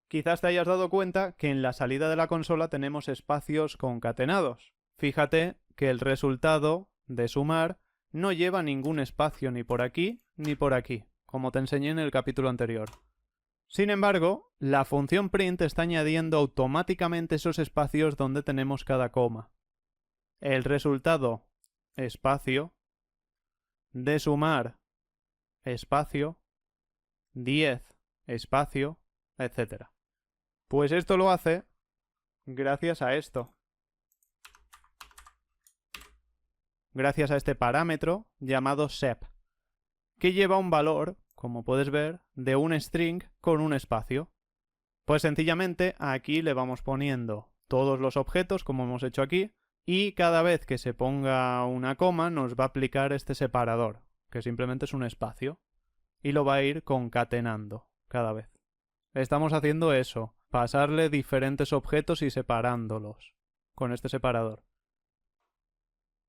Quizás te hayas dado cuenta que en la salida de la consola tenemos espacios concatenados. Fíjate que el resultado de sumar no lleva ningún espacio ni por aquí ni por aquí, como te enseñé en el capítulo anterior. Sin embargo, la función print está añadiendo automáticamente esos espacios donde tenemos cada coma. El resultado, espacio, de sumar, espacio, 10, espacio, etc. Pues esto lo hace gracias a esto. Gracias a este parámetro llamado sep, que lleva un valor, como puedes ver, de un string con un espacio. Pues sencillamente aquí le vamos poniendo todos los objetos, como hemos hecho aquí, y cada vez que se ponga una coma nos va a aplicar este separador, que simplemente es un espacio, y lo va a ir concatenando cada vez. Estamos haciendo eso, pasarle diferentes objetos y separándolos con este separador.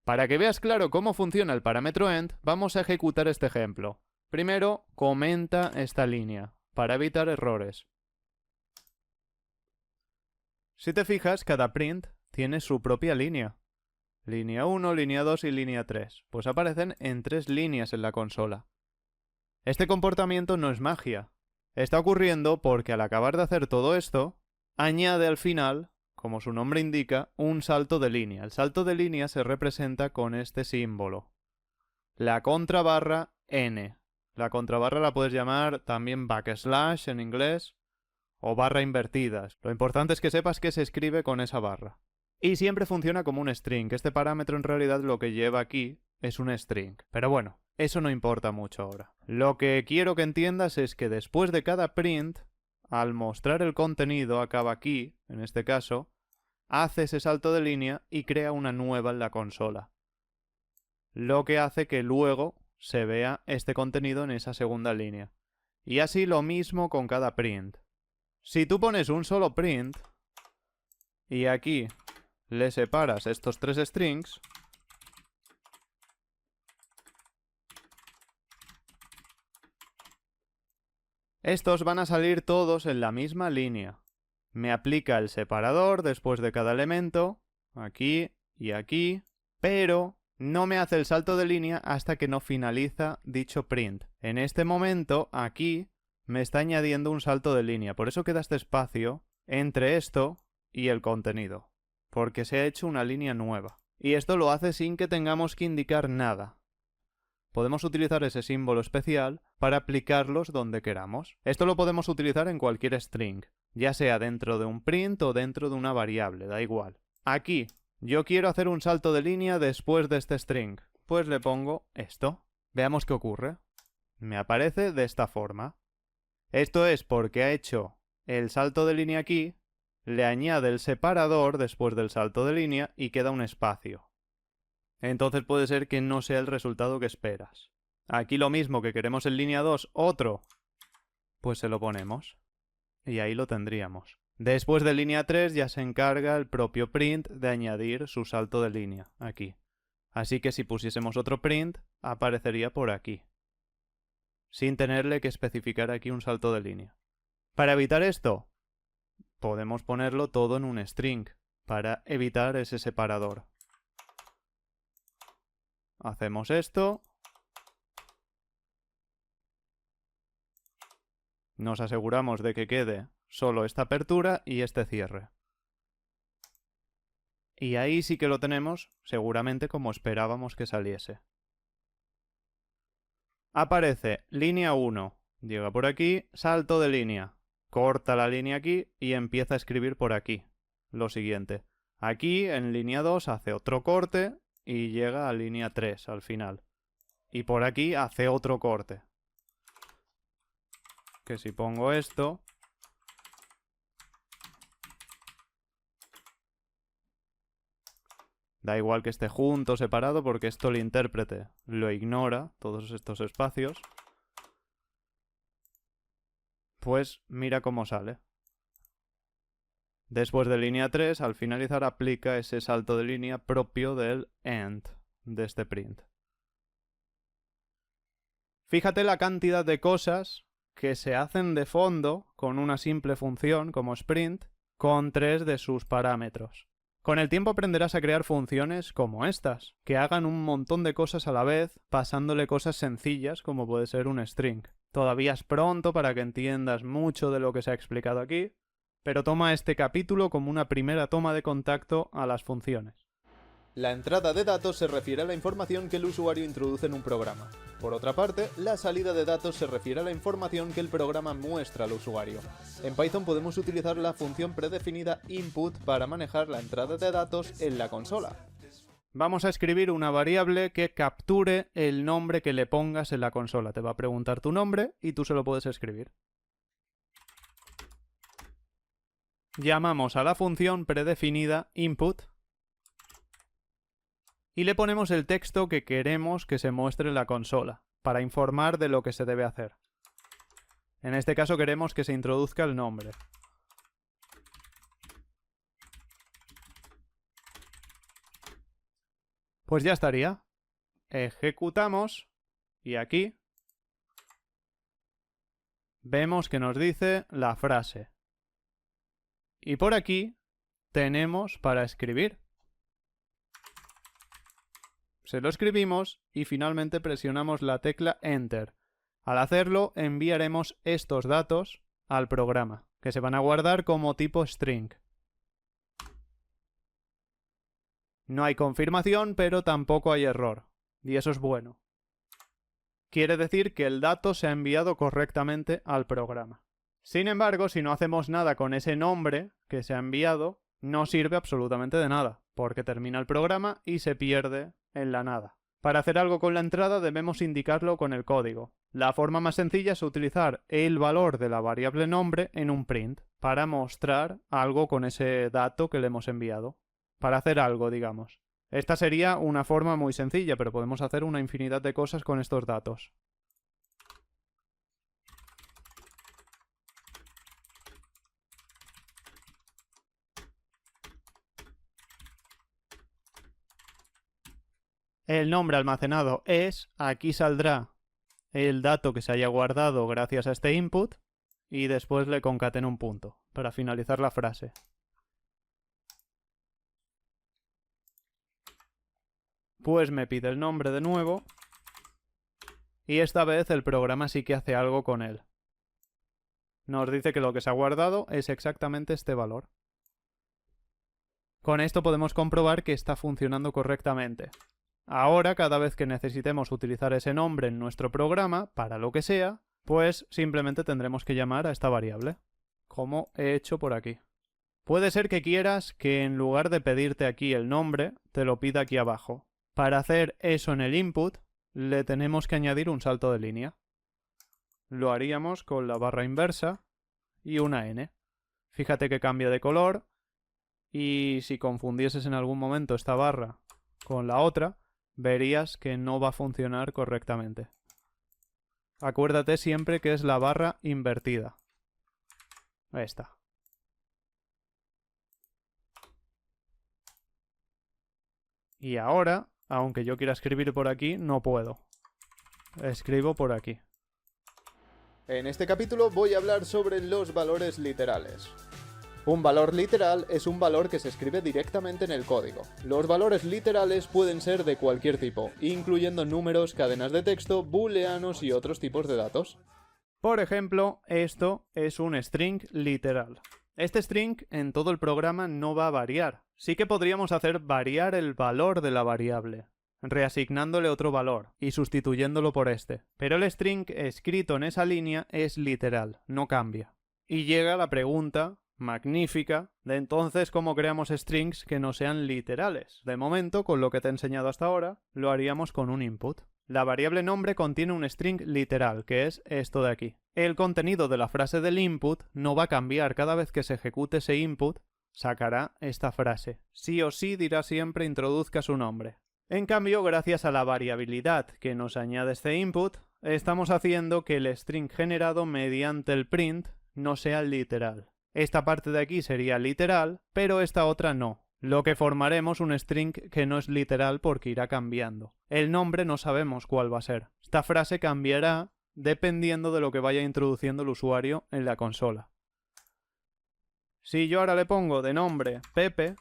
Para que veas claro cómo funciona el parámetro end, vamos a ejecutar este ejemplo. Primero, comenta esta línea, para evitar errores. Si te fijas, cada print tiene su propia línea. Línea 1, línea 2 y línea 3. Pues aparecen en 3 líneas en la consola. Este comportamiento no es magia. Está ocurriendo porque al acabar de hacer todo esto, añade al final, como su nombre indica, un salto de línea. El salto de línea se representa con este símbolo. La contrabarra n. La contrabarra la puedes llamar también backslash en inglés o barra invertida. Lo importante es que sepas que se escribe con esa barra. Y siempre funciona como un string. Este parámetro en realidad lo que lleva aquí es un string. Pero bueno, eso no importa mucho ahora. Lo que quiero que entiendas es que después de cada print, al mostrar el contenido, acaba aquí, en este caso, hace ese salto de línea y crea una nueva en la consola. lo que hace que luego se vea este contenido en esa segunda línea. Y así lo mismo con cada print. Si tú pones un solo print y aquí le separas estos 3 strings, estos van a salir todos en la misma línea. Me aplica el separador después de cada elemento, aquí y aquí, pero no me hace el salto de línea hasta que no finaliza dicho print. En este momento, aquí, me está añadiendo un salto de línea, por eso queda este espacio entre esto y el contenido, porque se ha hecho una línea nueva. Y esto lo hace sin que tengamos que indicar nada. Podemos utilizar ese símbolo especial para aplicarlos donde queramos. Esto lo podemos utilizar en cualquier string, ya sea dentro de un print o dentro de una variable, da igual. Aquí, yo quiero hacer un salto de línea después de este string, pues le pongo esto. Veamos qué ocurre. Me aparece de esta forma. Esto es porque ha hecho el salto de línea aquí, le añade el separador después del salto de línea y queda un espacio. Entonces puede ser que no sea el resultado que esperas. Aquí lo mismo que queremos en línea 2, otro, pues se lo ponemos. Y ahí lo tendríamos. Después de línea 3 ya se encarga el propio print de añadir su salto de línea, aquí. Así que si pusiésemos otro print, aparecería por aquí, sin tenerle que especificar aquí un salto de línea. Para evitar esto, podemos ponerlo todo en un string, para evitar ese separador. Hacemos esto. Nos aseguramos de que quede solo esta apertura y este cierre. Y ahí sí que lo tenemos, seguramente como esperábamos que saliese. Aparece línea 1, llega por aquí, salto de línea, corta la línea aquí y empieza a escribir por aquí. Lo siguiente. Aquí en línea 2 hace otro corte y llega a línea 3 al final. Y por aquí hace otro corte. Que si pongo esto, da igual que esté junto o separado porque esto el intérprete lo ignora, todos estos espacios. Pues mira cómo sale. Después de línea 3, al finalizar aplica ese salto de línea propio del end de este print. Fíjate la cantidad de cosas que se hacen de fondo con una simple función como sprint con 3 de sus parámetros. Con el tiempo aprenderás a crear funciones como estas, que hagan un montón de cosas a la vez, pasándole cosas sencillas como puede ser un string. Todavía es pronto para que entiendas mucho de lo que se ha explicado aquí, pero toma este capítulo como una primera toma de contacto a las funciones. La entrada de datos se refiere a la información que el usuario introduce en un programa. Por otra parte, la salida de datos se refiere a la información que el programa muestra al usuario. En Python podemos utilizar la función predefinida input para manejar la entrada de datos en la consola. Vamos a escribir una variable que capture el nombre que le pongas en la consola. Te va a preguntar tu nombre y tú se lo puedes escribir. Llamamos a la función predefinida input y le ponemos el texto que queremos que se muestre en la consola, para informar de lo que se debe hacer. En este caso queremos que se introduzca el nombre. Pues ya estaría. Ejecutamos y aquí vemos que nos dice la frase. Y por aquí tenemos para escribir. Se lo escribimos y finalmente presionamos la tecla Enter. Al hacerlo, enviaremos estos datos al programa, que se van a guardar como tipo string. No hay confirmación, pero tampoco hay error, y eso es bueno. Quiere decir que el dato se ha enviado correctamente al programa. Sin embargo, si no hacemos nada con ese nombre que se ha enviado, no sirve absolutamente de nada, porque termina el programa y se pierde en la nada. Para hacer algo con la entrada debemos indicarlo con el código. La forma más sencilla es utilizar el valor de la variable nombre en un print, para mostrar algo con ese dato que le hemos enviado. Para hacer algo, digamos. Esta sería una forma muy sencilla, pero podemos hacer una infinidad de cosas con estos datos. El nombre almacenado es, aquí saldrá el dato que se haya guardado gracias a este input y después le concateno un punto para finalizar la frase. Pues me pide el nombre de nuevo y esta vez el programa sí que hace algo con él. Nos dice que lo que se ha guardado es exactamente este valor. Con esto podemos comprobar que está funcionando correctamente. Ahora, cada vez que necesitemos utilizar ese nombre en nuestro programa, para lo que sea, pues simplemente tendremos que llamar a esta variable, como he hecho por aquí. Puede ser que quieras que en lugar de pedirte aquí el nombre, te lo pida aquí abajo. Para hacer eso en el input, le tenemos que añadir un salto de línea. Lo haríamos con la barra inversa y una n. Fíjate que cambia de color y si confundieses en algún momento esta barra con la otra, verías que no va a funcionar correctamente. Acuérdate siempre que es la barra invertida. Esta. Y ahora, aunque yo quiera escribir por aquí, no puedo. Escribo por aquí. En este capítulo voy a hablar sobre los valores literales. Un valor literal es un valor que se escribe directamente en el código. Los valores literales pueden ser de cualquier tipo, incluyendo números, cadenas de texto, booleanos y otros tipos de datos. Por ejemplo, esto es un string literal. Este string en todo el programa no va a variar. Sí que podríamos hacer variar el valor de la variable, reasignándole otro valor y sustituyéndolo por este. Pero el string escrito en esa línea es literal, no cambia. Y llega la pregunta magnífica de entonces cómo creamos strings que no sean literales. De momento, con lo que te he enseñado hasta ahora, lo haríamos con un input. La variable nombre contiene un string literal, que es esto de aquí. El contenido de la frase del input no va a cambiar cada vez que se ejecute ese input, sacará esta frase. Sí o sí dirá siempre introduzca su nombre. En cambio, gracias a la variabilidad que nos añade este input, estamos haciendo que el string generado mediante el print no sea literal. Esta parte de aquí sería literal, pero esta otra no. Lo que formaremos un string que no es literal porque irá cambiando. El nombre no sabemos cuál va a ser. Esta frase cambiará dependiendo de lo que vaya introduciendo el usuario en la consola. Si yo ahora le pongo de nombre Pepe,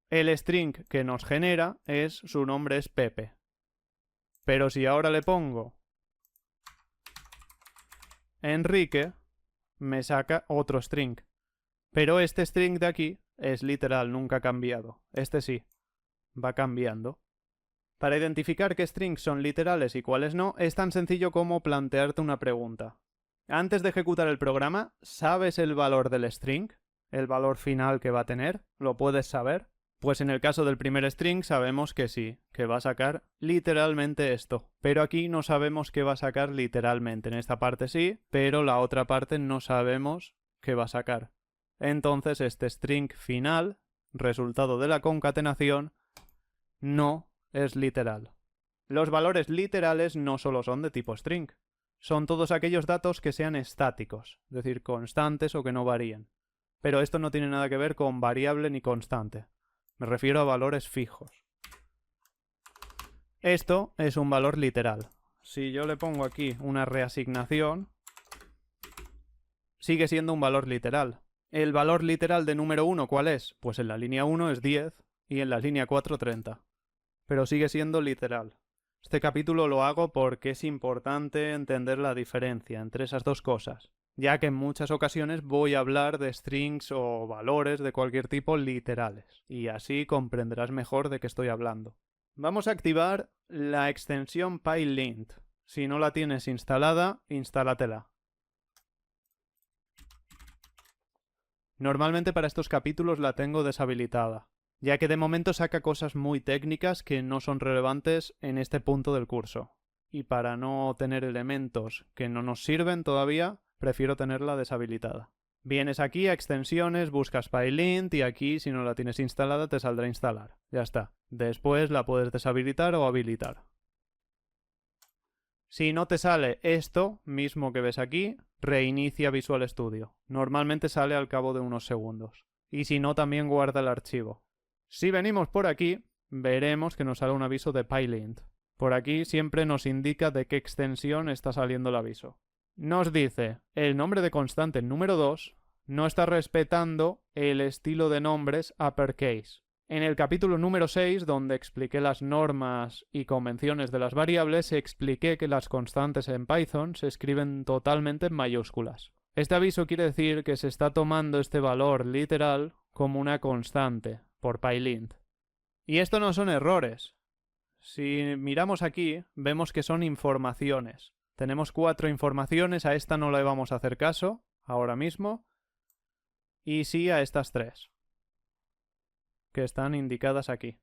el string que nos genera es su nombre es Pepe. Pero si ahora le pongo Enrique, me saca otro string. Pero este string de aquí es literal, nunca ha cambiado. Este sí, va cambiando. Para identificar qué strings son literales y cuáles no, es tan sencillo como plantearte una pregunta. Antes de ejecutar el programa, ¿sabes el valor del string? ¿El valor final que va a tener? ¿Lo puedes saber? Pues en el caso del primer string sabemos que sí, que va a sacar literalmente esto. Pero aquí no sabemos qué va a sacar literalmente. En esta parte sí, pero la otra parte no sabemos qué va a sacar. Entonces este string final, resultado de la concatenación, no es literal. Los valores literales no solo son de tipo string, son todos aquellos datos que sean estáticos, es decir, constantes o que no varíen. Pero esto no tiene nada que ver con variable ni constante. Me refiero a valores fijos. Esto es un valor literal. Si yo le pongo aquí una reasignación, sigue siendo un valor literal. ¿El valor literal de número 1 cuál es? Pues en la línea 1 es 10 y en la línea 4 30. Pero sigue siendo literal. Este capítulo lo hago porque es importante entender la diferencia entre esas dos cosas, ya que en muchas ocasiones voy a hablar de strings o valores de cualquier tipo literales, y así comprenderás mejor de qué estoy hablando. Vamos a activar la extensión PyLint. Si no la tienes instalada, instálatela. Normalmente para estos capítulos la tengo deshabilitada, ya que de momento saca cosas muy técnicas que no son relevantes en este punto del curso. Y para no tener elementos que no nos sirven todavía, prefiero tenerla deshabilitada. Vienes aquí a extensiones, buscas PyLint y aquí, si no la tienes instalada, te saldrá instalar. Ya está. Después la puedes deshabilitar o habilitar. Si no te sale esto mismo que ves aquí, reinicia Visual Studio. Normalmente sale al cabo de unos segundos. Y si no, también guarda el archivo. Si venimos por aquí, veremos que nos sale un aviso de PyLint. Por aquí siempre nos indica de qué extensión está saliendo el aviso. Nos dice, el nombre de constante número 2 no está respetando el estilo de nombres uppercase. En el capítulo número 6, donde expliqué las normas y convenciones de las variables, expliqué que las constantes en Python se escriben totalmente en mayúsculas. Este aviso quiere decir que se está tomando este valor literal como una constante por PyLint. Y esto no son errores. Si miramos aquí, vemos que son informaciones. Tenemos 4 informaciones, a esta no le vamos a hacer caso ahora mismo, y sí a estas 3, que están indicadas aquí.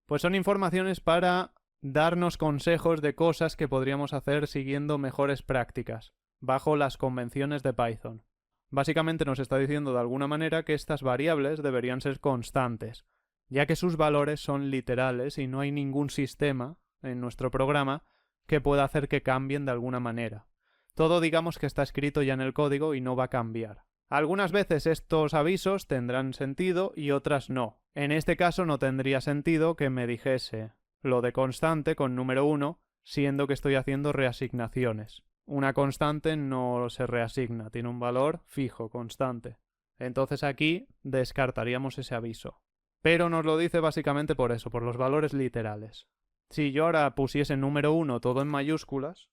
Pues son informaciones para darnos consejos de cosas que podríamos hacer siguiendo mejores prácticas, bajo las convenciones de Python. Básicamente nos está diciendo de alguna manera que estas variables deberían ser constantes, ya que sus valores son literales y no hay ningún sistema en nuestro programa que pueda hacer que cambien de alguna manera. Todo digamos que está escrito ya en el código y no va a cambiar. Algunas veces estos avisos tendrán sentido y otras no. En este caso no tendría sentido que me dijese lo de constante con número 1, siendo que estoy haciendo reasignaciones. Una constante no se reasigna, tiene un valor fijo, constante. Entonces aquí descartaríamos ese aviso. Pero nos lo dice básicamente por eso, por los valores literales. Si yo ahora pusiese número 1 todo en mayúsculas,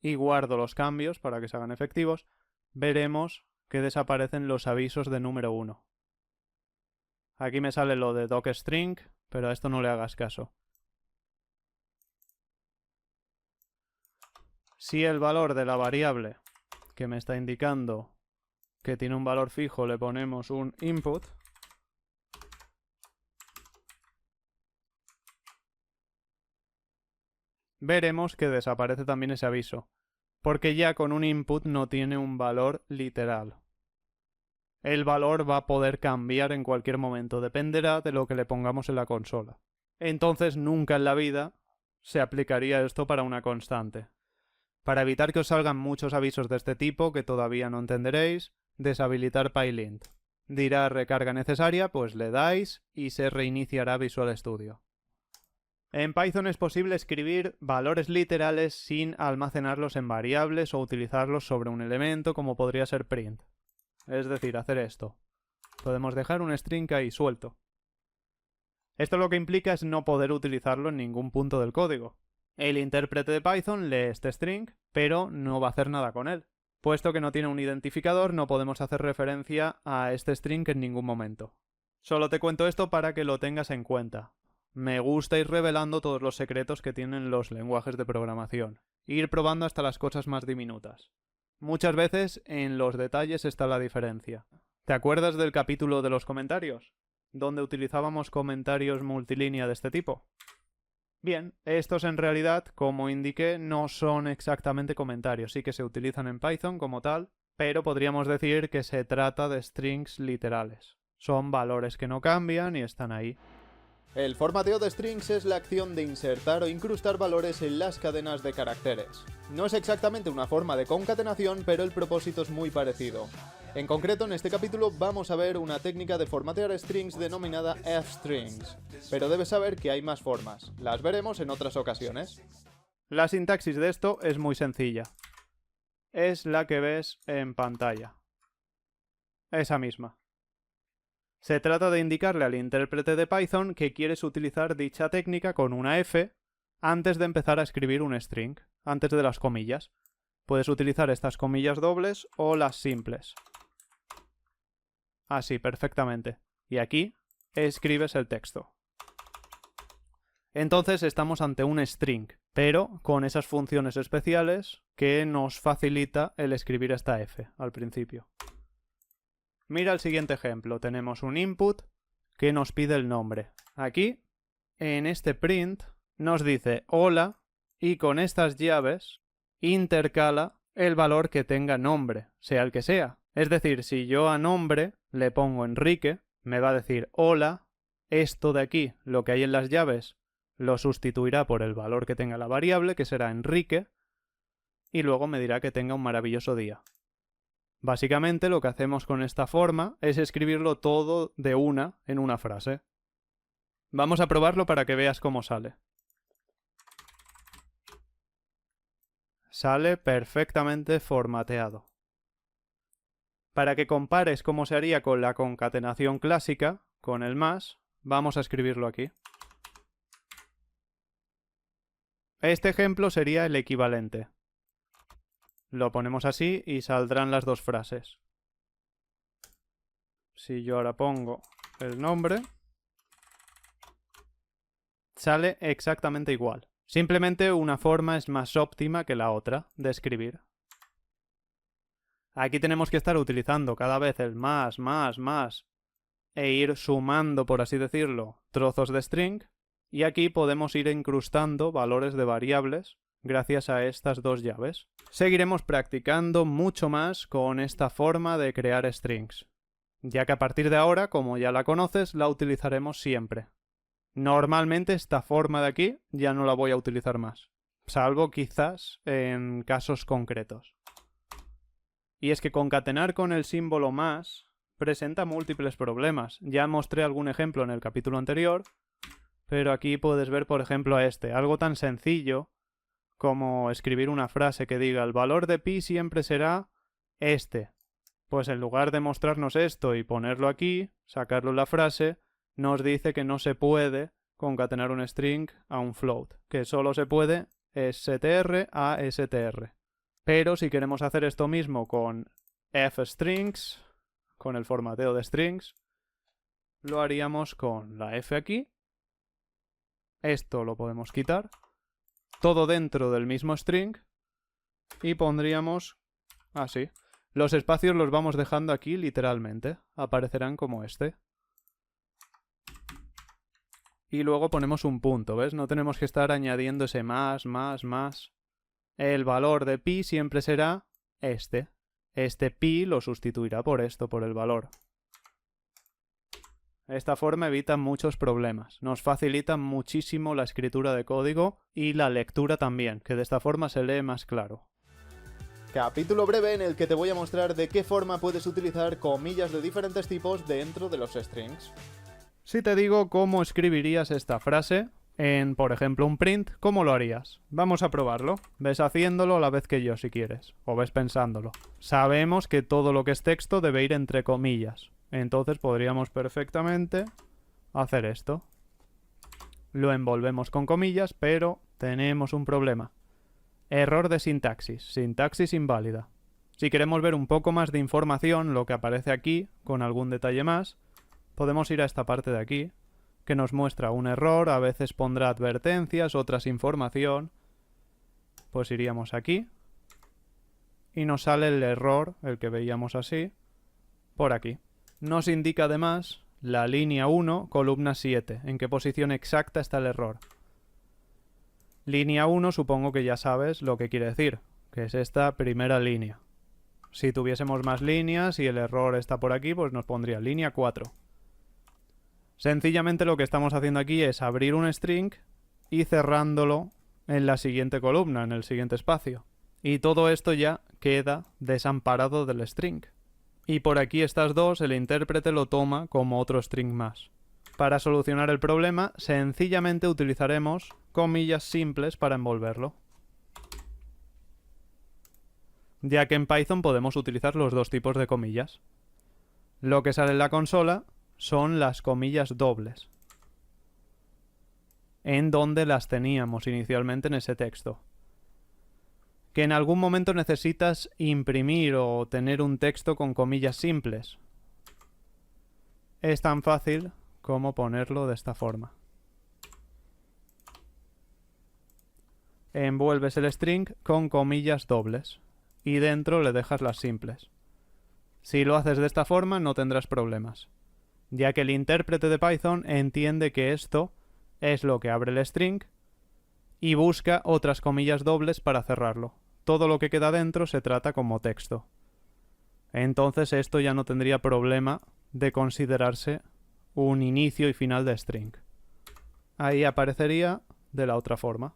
y guardo los cambios para que se hagan efectivos, veremos que desaparecen los avisos de número 1. Aquí me sale lo de docstring, pero a esto no le hagas caso. Si el valor de la variable que me está indicando que tiene un valor fijo le ponemos un input, veremos que desaparece también ese aviso, porque ya con un input no tiene un valor literal. El valor va a poder cambiar en cualquier momento, dependerá de lo que le pongamos en la consola. Entonces nunca en la vida se aplicaría esto para una constante. Para evitar que os salgan muchos avisos de este tipo que todavía no entenderéis, deshabilitar PyLint. Dirá recarga necesaria, pues le dais y se reiniciará Visual Studio. En Python es posible escribir valores literales sin almacenarlos en variables o utilizarlos sobre un elemento como podría ser print. Es decir, hacer esto. Podemos dejar un string ahí suelto. Esto lo que implica es no poder utilizarlo en ningún punto del código. El intérprete de Python lee este string, pero no va a hacer nada con él. Puesto que no tiene un identificador, no podemos hacer referencia a este string en ningún momento. Solo te cuento esto para que lo tengas en cuenta. Me gusta ir revelando todos los secretos que tienen los lenguajes de programación. Ir probando hasta las cosas más diminutas. Muchas veces en los detalles está la diferencia. ¿Te acuerdas del capítulo de los comentarios? Donde utilizábamos comentarios multilínea de este tipo. Bien, estos en realidad, como indiqué, no son exactamente comentarios, sí que se utilizan en Python como tal, pero podríamos decir que se trata de strings literales. Son valores que no cambian y están ahí. El formateo de strings es la acción de insertar o incrustar valores en las cadenas de caracteres. No es exactamente una forma de concatenación, pero el propósito es muy parecido. En concreto, en este capítulo vamos a ver una técnica de formatear strings denominada fstrings, pero debes saber que hay más formas. Las veremos en otras ocasiones. La sintaxis de esto es muy sencilla. Es la que ves en pantalla. Esa misma. Se trata de indicarle al intérprete de Python que quieres utilizar dicha técnica con una F antes de empezar a escribir un string, antes de las comillas. Puedes utilizar estas comillas dobles o las simples. Así, perfectamente. Y aquí escribes el texto. Entonces estamos ante un string, pero con esas funciones especiales que nos facilita el escribir esta F al principio. Mira el siguiente ejemplo. Tenemos un input que nos pide el nombre. Aquí, en este print, nos dice hola y con estas llaves intercala el valor que tenga nombre, sea el que sea. Es decir, si yo a nombre le pongo Enrique, me va a decir hola, esto de aquí, lo que hay en las llaves, lo sustituirá por el valor que tenga la variable, que será Enrique, y luego me dirá que tenga un maravilloso día. Básicamente lo que hacemos con esta forma es escribirlo todo de una en una frase. Vamos a probarlo para que veas cómo sale. Sale perfectamente formateado. Para que compares cómo se haría con la concatenación clásica, con el más, vamos a escribirlo aquí. Este ejemplo sería el equivalente. Lo ponemos así y saldrán las dos frases. Si yo ahora pongo el nombre, sale exactamente igual. Simplemente una forma es más óptima que la otra de escribir. Aquí tenemos que estar utilizando cada vez el más, e ir sumando, por así decirlo, trozos de string, y aquí podemos ir incrustando valores de variables gracias a estas dos llaves. Seguiremos practicando mucho más con esta forma de crear strings, ya que a partir de ahora, como ya la conoces, la utilizaremos siempre. Normalmente esta forma de aquí ya no la voy a utilizar más, salvo quizás en casos concretos. Y es que concatenar con el símbolo más presenta múltiples problemas. Ya mostré algún ejemplo en el capítulo anterior, pero aquí puedes ver, por ejemplo, algo tan sencillo como escribir una frase que diga el valor de pi siempre será este. Pues en lugar de mostrarnos esto y ponerlo aquí, sacarlo en la frase, nos dice que no se puede concatenar un string a un float, que solo se puede str a str. Pero si queremos hacer esto mismo con fstrings, con el formateo de strings, lo haríamos con la f aquí. Esto lo podemos quitar. Todo dentro del mismo string. Y pondríamos así. Los espacios los vamos dejando aquí literalmente. Aparecerán como este. Y luego ponemos un punto, ¿ves? No tenemos que estar añadiendo ese más. El valor de pi siempre será este. Este pi lo sustituirá por esto, por el valor. Esta forma evita muchos problemas. Nos facilita muchísimo la escritura de código y la lectura también, que de esta forma se lee más claro. Capítulo breve en el que te voy a mostrar de qué forma puedes utilizar comillas de diferentes tipos dentro de los strings. Si te digo cómo escribirías esta frase en, por ejemplo, un print, ¿cómo lo harías? Vamos a probarlo. Ves haciéndolo a la vez que yo, si quieres. O ves pensándolo. Sabemos que todo lo que es texto debe ir entre comillas. Entonces podríamos perfectamente hacer esto. Lo envolvemos con comillas, pero tenemos un problema. Error de sintaxis. Sintaxis inválida. Si queremos ver un poco más de información, lo que aparece aquí, con algún detalle más, podemos ir a esta parte de aquí, que nos muestra un error, a veces pondrá advertencias, otras información. Pues iríamos aquí y nos sale el error, el que veíamos así, por aquí. Nos indica además la línea 1, columna 7, en qué posición exacta está el error. Línea 1 supongo que ya sabes lo que quiere decir, que es esta primera línea. Si tuviésemos más líneas y el error está por aquí, pues nos pondría línea 4. Sencillamente lo que estamos haciendo aquí es abrir un string y cerrándolo en la siguiente columna, en el siguiente espacio. Y todo esto ya queda desamparado del string. Y por aquí estas dos el intérprete lo toma como otro string más. Para solucionar el problema, sencillamente utilizaremos comillas simples para envolverlo. Ya que en Python podemos utilizar los dos tipos de comillas. Lo que sale en la consola son las comillas dobles, en donde las teníamos inicialmente en ese texto. Que en algún momento necesitas imprimir o tener un texto con comillas simples. Es tan fácil como ponerlo de esta forma. Envuelves el string con comillas dobles y dentro le dejas las simples. Si lo haces de esta forma no tendrás problemas, ya que el intérprete de Python entiende que esto es lo que abre el string y busca otras comillas dobles para cerrarlo. Todo lo que queda dentro se trata como texto. Entonces esto ya no tendría problema de considerarse un inicio y final de string. Ahí aparecería de la otra forma.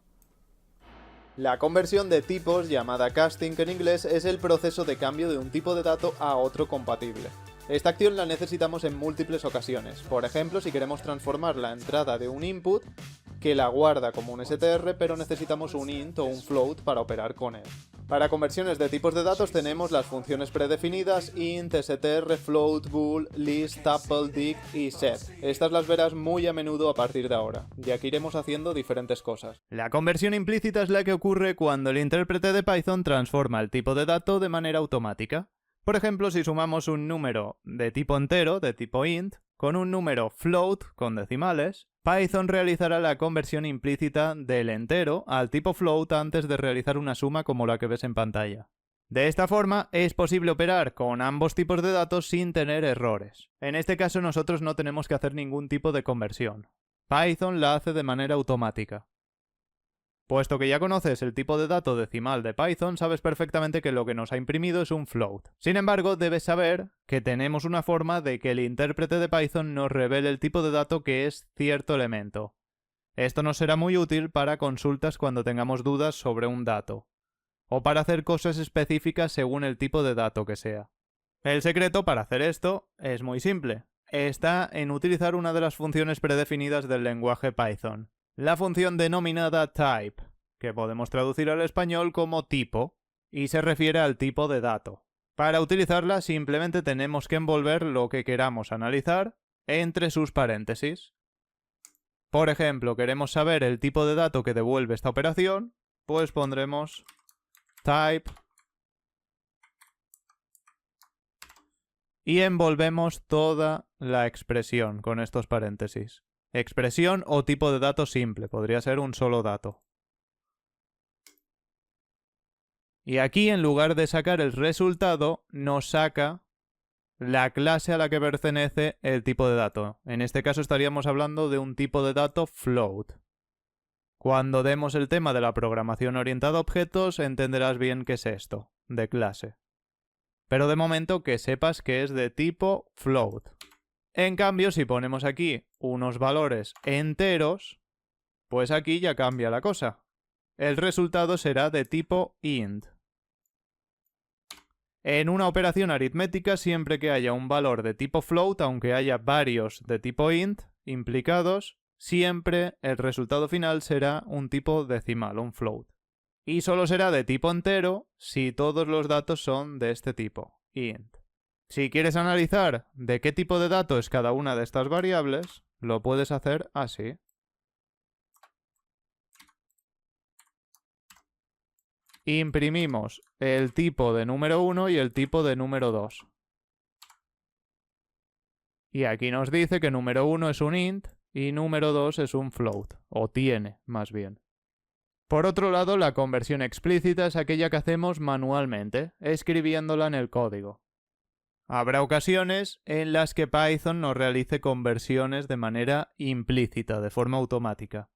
La conversión de tipos, llamada casting en inglés, es el proceso de cambio de un tipo de dato a otro compatible. Esta acción la necesitamos en múltiples ocasiones. Por ejemplo, si queremos transformar la entrada de un input, que la guarda como un str, pero necesitamos un int o un float para operar con él. Para conversiones de tipos de datos tenemos las funciones predefinidas int, str, float, bool, list, tuple, dict y set. Estas las verás muy a menudo a partir de ahora, ya que iremos haciendo diferentes cosas. La conversión implícita es la que ocurre cuando el intérprete de Python transforma el tipo de dato de manera automática. Por ejemplo, si sumamos un número de tipo entero, de tipo int, con un número float con decimales, Python realizará la conversión implícita del entero al tipo float antes de realizar una suma como la que ves en pantalla. De esta forma, es posible operar con ambos tipos de datos sin tener errores. En este caso, nosotros no tenemos que hacer ningún tipo de conversión. Python la hace de manera automática. Puesto que ya conoces el tipo de dato decimal de Python, sabes perfectamente que lo que nos ha imprimido es un float. Sin embargo, debes saber que tenemos una forma de que el intérprete de Python nos revele el tipo de dato que es cierto elemento. Esto nos será muy útil para consultas cuando tengamos dudas sobre un dato, o para hacer cosas específicas según el tipo de dato que sea. El secreto para hacer esto es muy simple. Está en utilizar una de las funciones predefinidas del lenguaje Python. La función denominada type, que podemos traducir al español como tipo, y se refiere al tipo de dato. Para utilizarla simplemente tenemos que envolver lo que queramos analizar entre sus paréntesis. Por ejemplo, queremos saber el tipo de dato que devuelve esta operación, pues pondremos type y envolvemos toda la expresión con estos paréntesis. Expresión o tipo de dato simple, podría ser un solo dato. Y aquí, en lugar de sacar el resultado, nos saca la clase a la que pertenece el tipo de dato. En este caso estaríamos hablando de un tipo de dato float. Cuando demos el tema de la programación orientada a objetos, entenderás bien qué es esto, de clase. Pero de momento que sepas que es de tipo float. En cambio, si ponemos aquí unos valores enteros, pues aquí ya cambia la cosa. El resultado será de tipo int. En una operación aritmética, siempre que haya un valor de tipo float, aunque haya varios de tipo int implicados, siempre el resultado final será un tipo decimal, un float. Y solo será de tipo entero si todos los datos son de este tipo, int. Si quieres analizar de qué tipo de dato es cada una de estas variables, lo puedes hacer así. Imprimimos el tipo de número 1 y el tipo de número 2. Y aquí nos dice que número 1 es un int y número 2 es un float, o tiene, más bien. Por otro lado, la conversión explícita es aquella que hacemos manualmente, escribiéndola en el código. Habrá ocasiones en las que Python nos realice conversiones de manera implícita, de forma automática.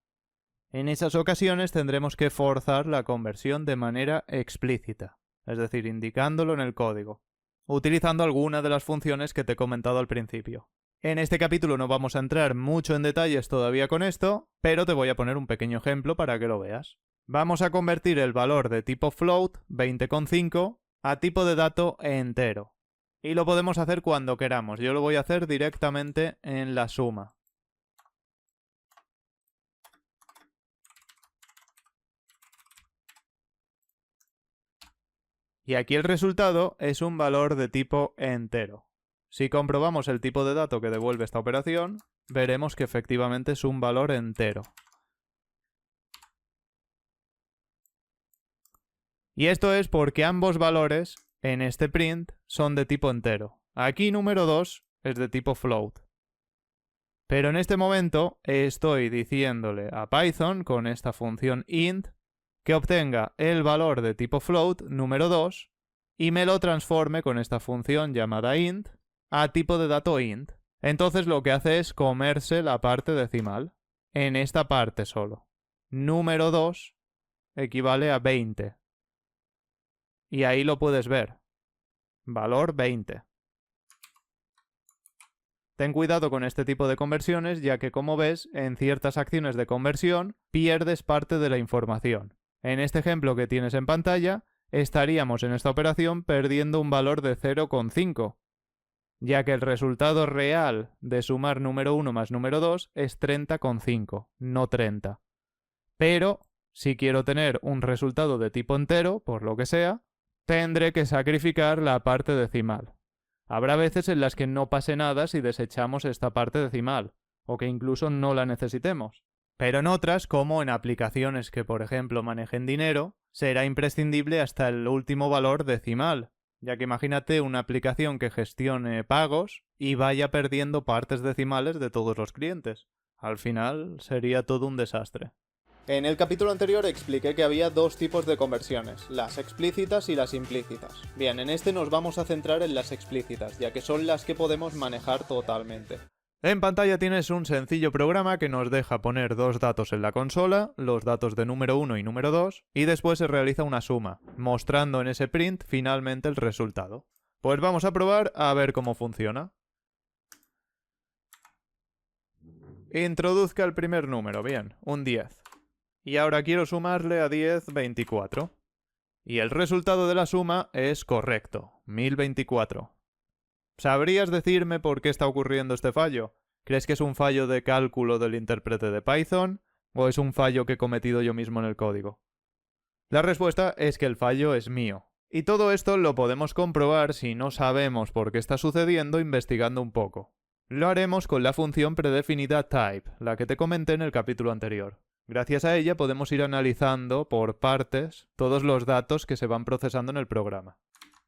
En esas ocasiones tendremos que forzar la conversión de manera explícita, es decir, indicándolo en el código, utilizando alguna de las funciones que te he comentado al principio. En este capítulo no vamos a entrar mucho en detalles todavía con esto, pero te voy a poner un pequeño ejemplo para que lo veas. Vamos a convertir el valor de tipo float, 20,5, a tipo de dato entero. Y lo podemos hacer cuando queramos. Yo lo voy a hacer directamente en la suma. Y aquí el resultado es un valor de tipo entero. Si comprobamos el tipo de dato que devuelve esta operación, veremos que efectivamente es un valor entero. Y esto es porque ambos valores en este print son de tipo entero. Aquí número 2 es de tipo float. Pero en este momento estoy diciéndole a Python con esta función int que obtenga el valor de tipo float número 2 y me lo transforme con esta función llamada int a tipo de dato int. Entonces lo que hace es comerse la parte decimal, en esta parte solo. número 2 equivale a 20. Y ahí lo puedes ver. Valor 20. Ten cuidado con este tipo de conversiones, ya que, como ves, en ciertas acciones de conversión pierdes parte de la información. En este ejemplo que tienes en pantalla, estaríamos en esta operación perdiendo un valor de 0,5, ya que el resultado real de sumar número 1 más número 2 es 30,5, no 30. Pero, si quiero tener un resultado de tipo entero, por lo que sea, tendré que sacrificar la parte decimal. Habrá veces en las que no pase nada si desechamos esta parte decimal, o que incluso no la necesitemos. Pero en otras, como en aplicaciones que por ejemplo manejen dinero, será imprescindible hasta el último valor decimal, ya que imagínate una aplicación que gestione pagos y vaya perdiendo partes decimales de todos los clientes. Al final sería todo un desastre. En el capítulo anterior expliqué que había dos tipos de conversiones, las explícitas y las implícitas. Bien, en este nos vamos a centrar en las explícitas, ya que son las que podemos manejar totalmente. En pantalla tienes un sencillo programa que nos deja poner dos datos en la consola, los datos de número 1 y número 2, y después se realiza una suma, mostrando en ese print finalmente el resultado. Pues vamos a probar a ver cómo funciona. Introduzca el primer número, bien, un 10. Y ahora quiero sumarle a 10 24. Y el resultado de la suma es correcto, 1024. ¿Sabrías decirme por qué está ocurriendo este fallo? ¿Crees que es un fallo de cálculo del intérprete de Python o es un fallo que he cometido yo mismo en el código? La respuesta es que el fallo es mío. Y todo esto lo podemos comprobar si no sabemos por qué está sucediendo investigando un poco. Lo haremos con la función predefinida type, la que te comenté en el capítulo anterior. Gracias a ella podemos ir analizando por partes todos los datos que se van procesando en el programa.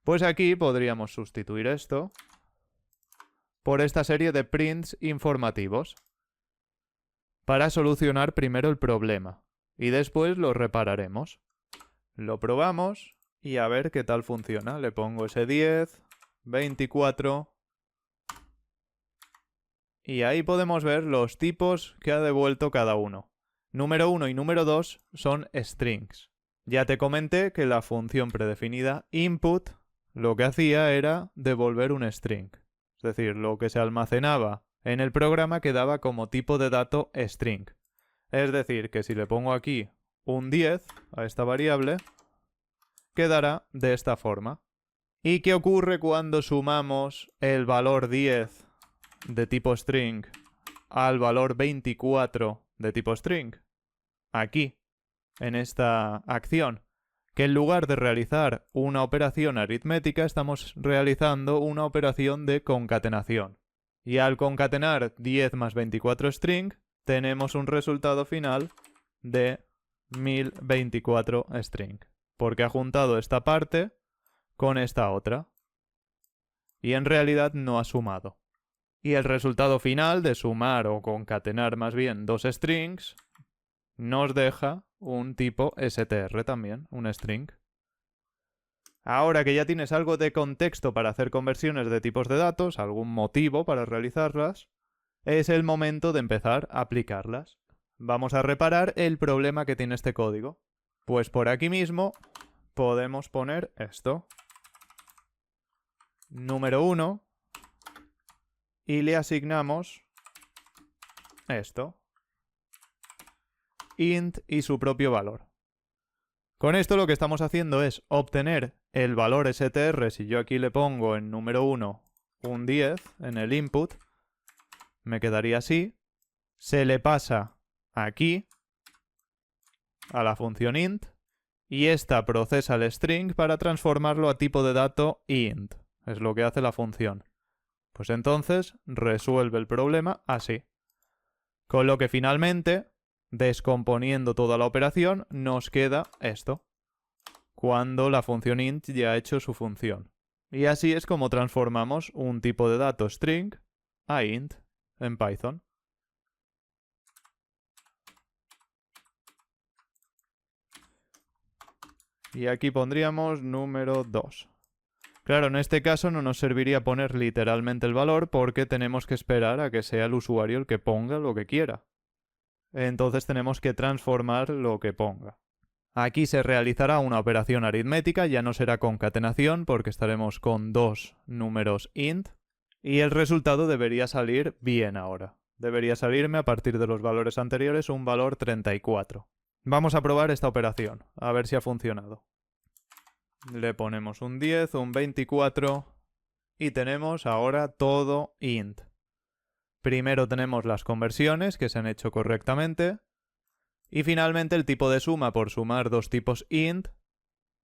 Pues aquí podríamos sustituir esto por esta serie de prints informativos para solucionar primero el problema y después lo repararemos. Lo probamos y a ver qué tal funciona. Le pongo ese 10, 24 y ahí podemos ver los tipos que ha devuelto cada uno. Número 1 y número 2 son strings. Ya te comenté que la función predefinida input lo que hacía era devolver un string. Es decir, lo que se almacenaba en el programa quedaba como tipo de dato string. Es decir, que si le pongo aquí un 10 a esta variable, quedará de esta forma. ¿Y qué ocurre cuando sumamos el valor 10 de tipo string al valor 24 de tipo string? Aquí, en esta acción, que en lugar de realizar una operación aritmética estamos realizando una operación de concatenación. Y al concatenar 10 más 24 string, tenemos un resultado final de 1024 string, porque ha juntado esta parte con esta otra. Y en realidad no ha sumado. Y el resultado final de sumar o concatenar más bien dos strings nos deja un tipo str también, un string. Ahora que ya tienes algo de contexto para hacer conversiones de tipos de datos, algún motivo para realizarlas, es el momento de empezar a aplicarlas. Vamos a reparar el problema que tiene este código. Pues por aquí mismo podemos poner esto. Número 1 y le asignamos esto. Int y su propio valor. Con esto lo que estamos haciendo es obtener el valor str. Si yo aquí le pongo en número 1 un 10 en el input, me quedaría así. Se le pasa aquí a la función int y esta procesa el string para transformarlo a tipo de dato int. Es lo que hace la función. Pues entonces resuelve el problema así. Con lo que finalmente, descomponiendo toda la operación, nos queda esto, cuando la función int ya ha hecho su función. Y así es como transformamos un tipo de dato string a int en Python. Y aquí pondríamos número 2. Claro, en este caso no nos serviría poner literalmente el valor porque tenemos que esperar a que sea el usuario el que ponga lo que quiera. entonces tenemos que transformar lo que ponga. Aquí se realizará una operación aritmética, ya no será concatenación porque estaremos con dos números int y el resultado debería salir bien ahora. Debería salirme a partir de los valores anteriores un valor 34. Vamos a probar esta operación, a ver si ha funcionado. Le ponemos un 10, un 24 y tenemos ahora todo int. Primero tenemos las conversiones que se han hecho correctamente y finalmente el tipo de suma por sumar dos tipos int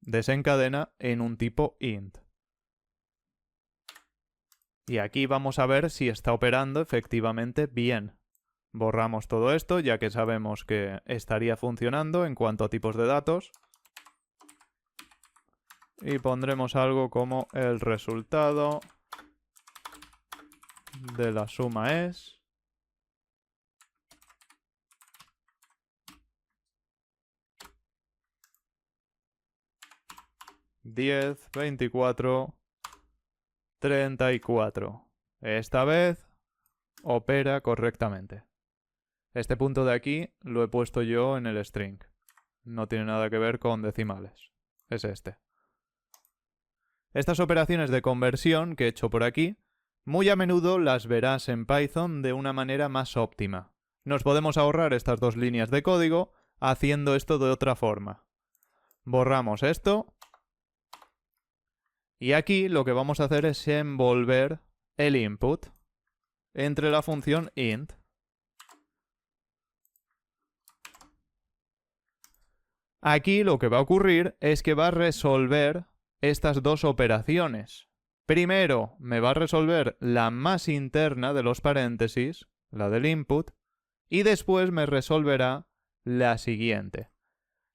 desencadena en un tipo int. Y aquí vamos a ver si está operando efectivamente bien. Borramos todo esto ya que sabemos que estaría funcionando en cuanto a tipos de datos. Y pondremos algo como el resultado de la suma es... ...10, 24, 34. Esta vez opera correctamente. Este punto de aquí lo he puesto yo en el string. No tiene nada que ver con decimales. Es este. Estas operaciones de conversión que he hecho por aquí, muy a menudo las verás en Python de una manera más óptima. Nos podemos ahorrar estas dos líneas de código haciendo esto de otra forma. Borramos esto. Y aquí lo que vamos a hacer es envolver el input entre la función int. Aquí lo que va a ocurrir es que va a resolver estas dos operaciones. Primero me va a resolver la más interna de los paréntesis, la del input, y después me resolverá la siguiente.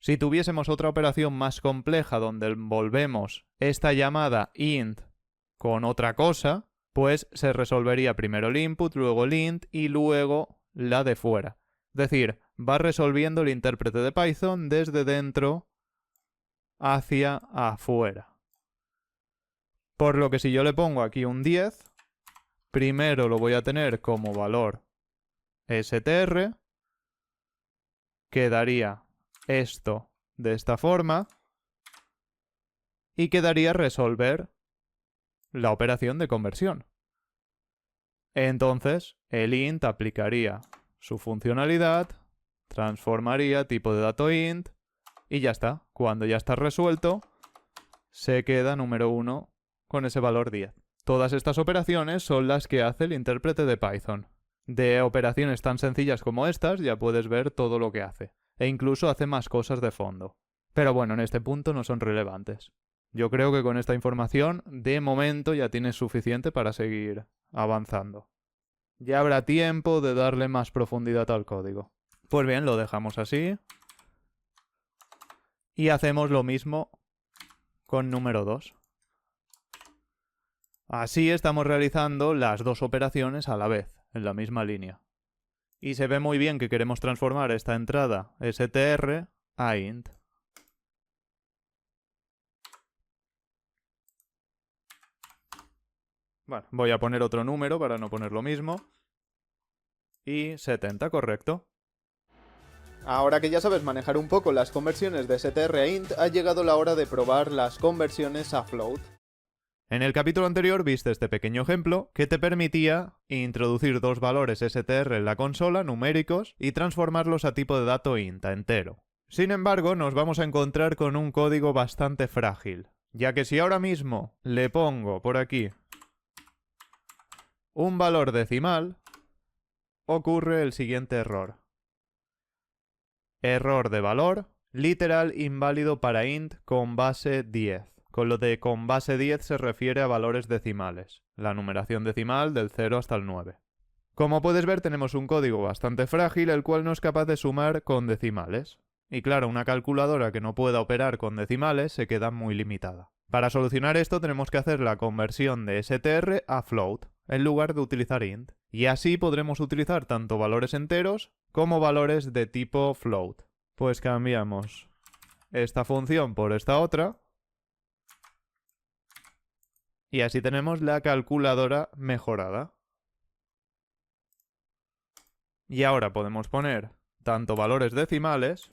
Si tuviésemos otra operación más compleja donde envolvemos esta llamada int con otra cosa, pues se resolvería primero el input, luego el int y luego la de fuera. Es decir, va resolviendo el intérprete de Python desde dentro hacia afuera. Por lo que si yo le pongo aquí un 10, primero lo voy a tener como valor str, quedaría esto de esta forma y quedaría resolver la operación de conversión. Entonces, el int aplicaría su funcionalidad, transformaría tipo de dato int y ya está. Cuando ya está resuelto, se queda número 1 con ese valor 10. Todas estas operaciones son las que hace el intérprete de Python. De operaciones tan sencillas como estas ya puedes ver todo lo que hace. E incluso hace más cosas de fondo. Pero bueno, en este punto no son relevantes. Yo creo que con esta información, de momento, ya tienes suficiente para seguir avanzando. Ya habrá tiempo de darle más profundidad al código. Pues bien, lo dejamos así. Y hacemos lo mismo con número 2. Así estamos realizando las dos operaciones a la vez, en la misma línea. Y se ve muy bien que queremos transformar esta entrada str a int. Bueno, voy a poner otro número para no poner lo mismo. Y 70, correcto. Ahora que ya sabes manejar un poco las conversiones de str a int, ha llegado la hora de probar las conversiones a float. En el capítulo anterior viste este pequeño ejemplo que te permitía introducir dos valores str en la consola, numéricos, y transformarlos a tipo de dato int, a entero. Sin embargo, nos vamos a encontrar con un código bastante frágil, ya que si ahora mismo le pongo por aquí un valor decimal, ocurre el siguiente error. Error de valor, literal inválido para int con base 10. Con lo de con base 10 se refiere a valores decimales, la numeración decimal del 0 hasta el 9. Como puedes ver, tenemos un código bastante frágil, el cual no es capaz de sumar con decimales. Y claro, una calculadora que no pueda operar con decimales se queda muy limitada. Para solucionar esto tenemos que hacer la conversión de str a float, en lugar de utilizar int. Y así podremos utilizar tanto valores enteros como valores de tipo float. Pues cambiamos esta función por esta otra. Y así tenemos la calculadora mejorada. Y ahora podemos poner tanto valores decimales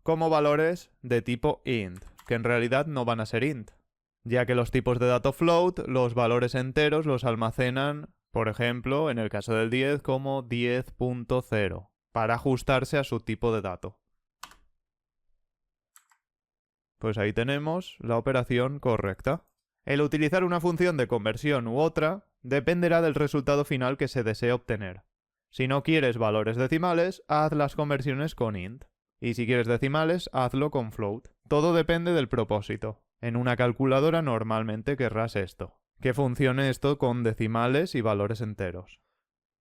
como valores de tipo int, que en realidad no van a ser int, ya que los tipos de dato float, los valores enteros los almacenan, por ejemplo, en el caso del 10, como 10.0, para ajustarse a su tipo de dato. Pues ahí tenemos la operación correcta. El utilizar una función de conversión u otra dependerá del resultado final que se desee obtener. Si no quieres valores decimales, haz las conversiones con int. Y si quieres decimales, hazlo con float. Todo depende del propósito. En una calculadora normalmente querrás esto, que funcione esto con decimales y valores enteros.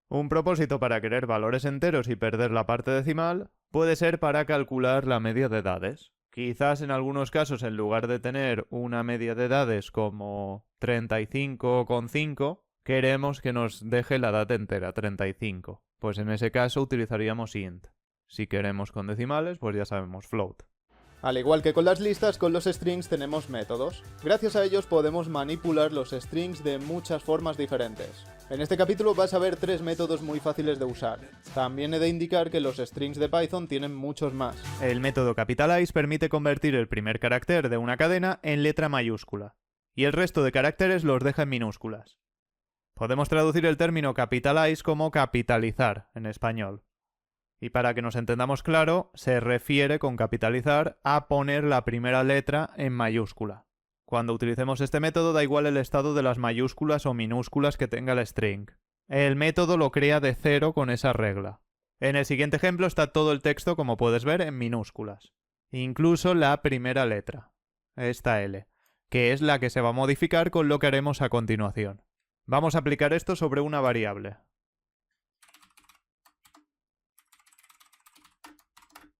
Un propósito para querer valores enteros y perder la parte decimal puede ser para calcular la media de edades. Quizás en algunos casos, en lugar de tener una media de edades como 35,5, queremos que nos deje la edad entera, 35. Pues en ese caso utilizaríamos int. Si queremos con decimales, pues ya sabemos float. Al igual que con las listas, con los strings tenemos métodos. Gracias a ellos podemos manipular los strings de muchas formas diferentes. En este capítulo vas a ver 3 métodos muy fáciles de usar. También he de indicar que los strings de Python tienen muchos más. El método capitalize permite convertir el primer carácter de una cadena en letra mayúscula, y el resto de caracteres los deja en minúsculas. Podemos traducir el término capitalize como capitalizar en español. Y para que nos entendamos claro, se refiere con capitalizar a poner la primera letra en mayúscula. Cuando utilicemos este método da igual el estado de las mayúsculas o minúsculas que tenga el string. El método lo crea de cero con esa regla. En el siguiente ejemplo está todo el texto, como puedes ver, en minúsculas. Incluso la primera letra, esta L, que es la que se va a modificar con lo que haremos a continuación. Vamos a aplicar esto sobre una variable.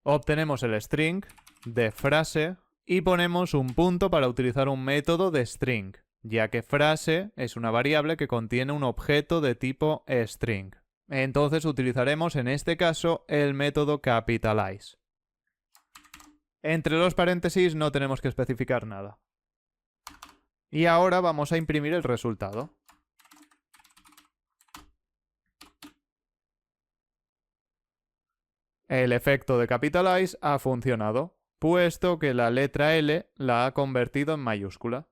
Obtenemos el string de frase y ponemos un punto para utilizar un método de string, ya que frase es una variable que contiene un objeto de tipo string. Entonces utilizaremos en este caso el método capitalize. Entre los paréntesis no tenemos que especificar nada. Y ahora vamos a imprimir el resultado. El efecto de capitalize ha funcionado, puesto que la letra L la ha convertido en mayúscula.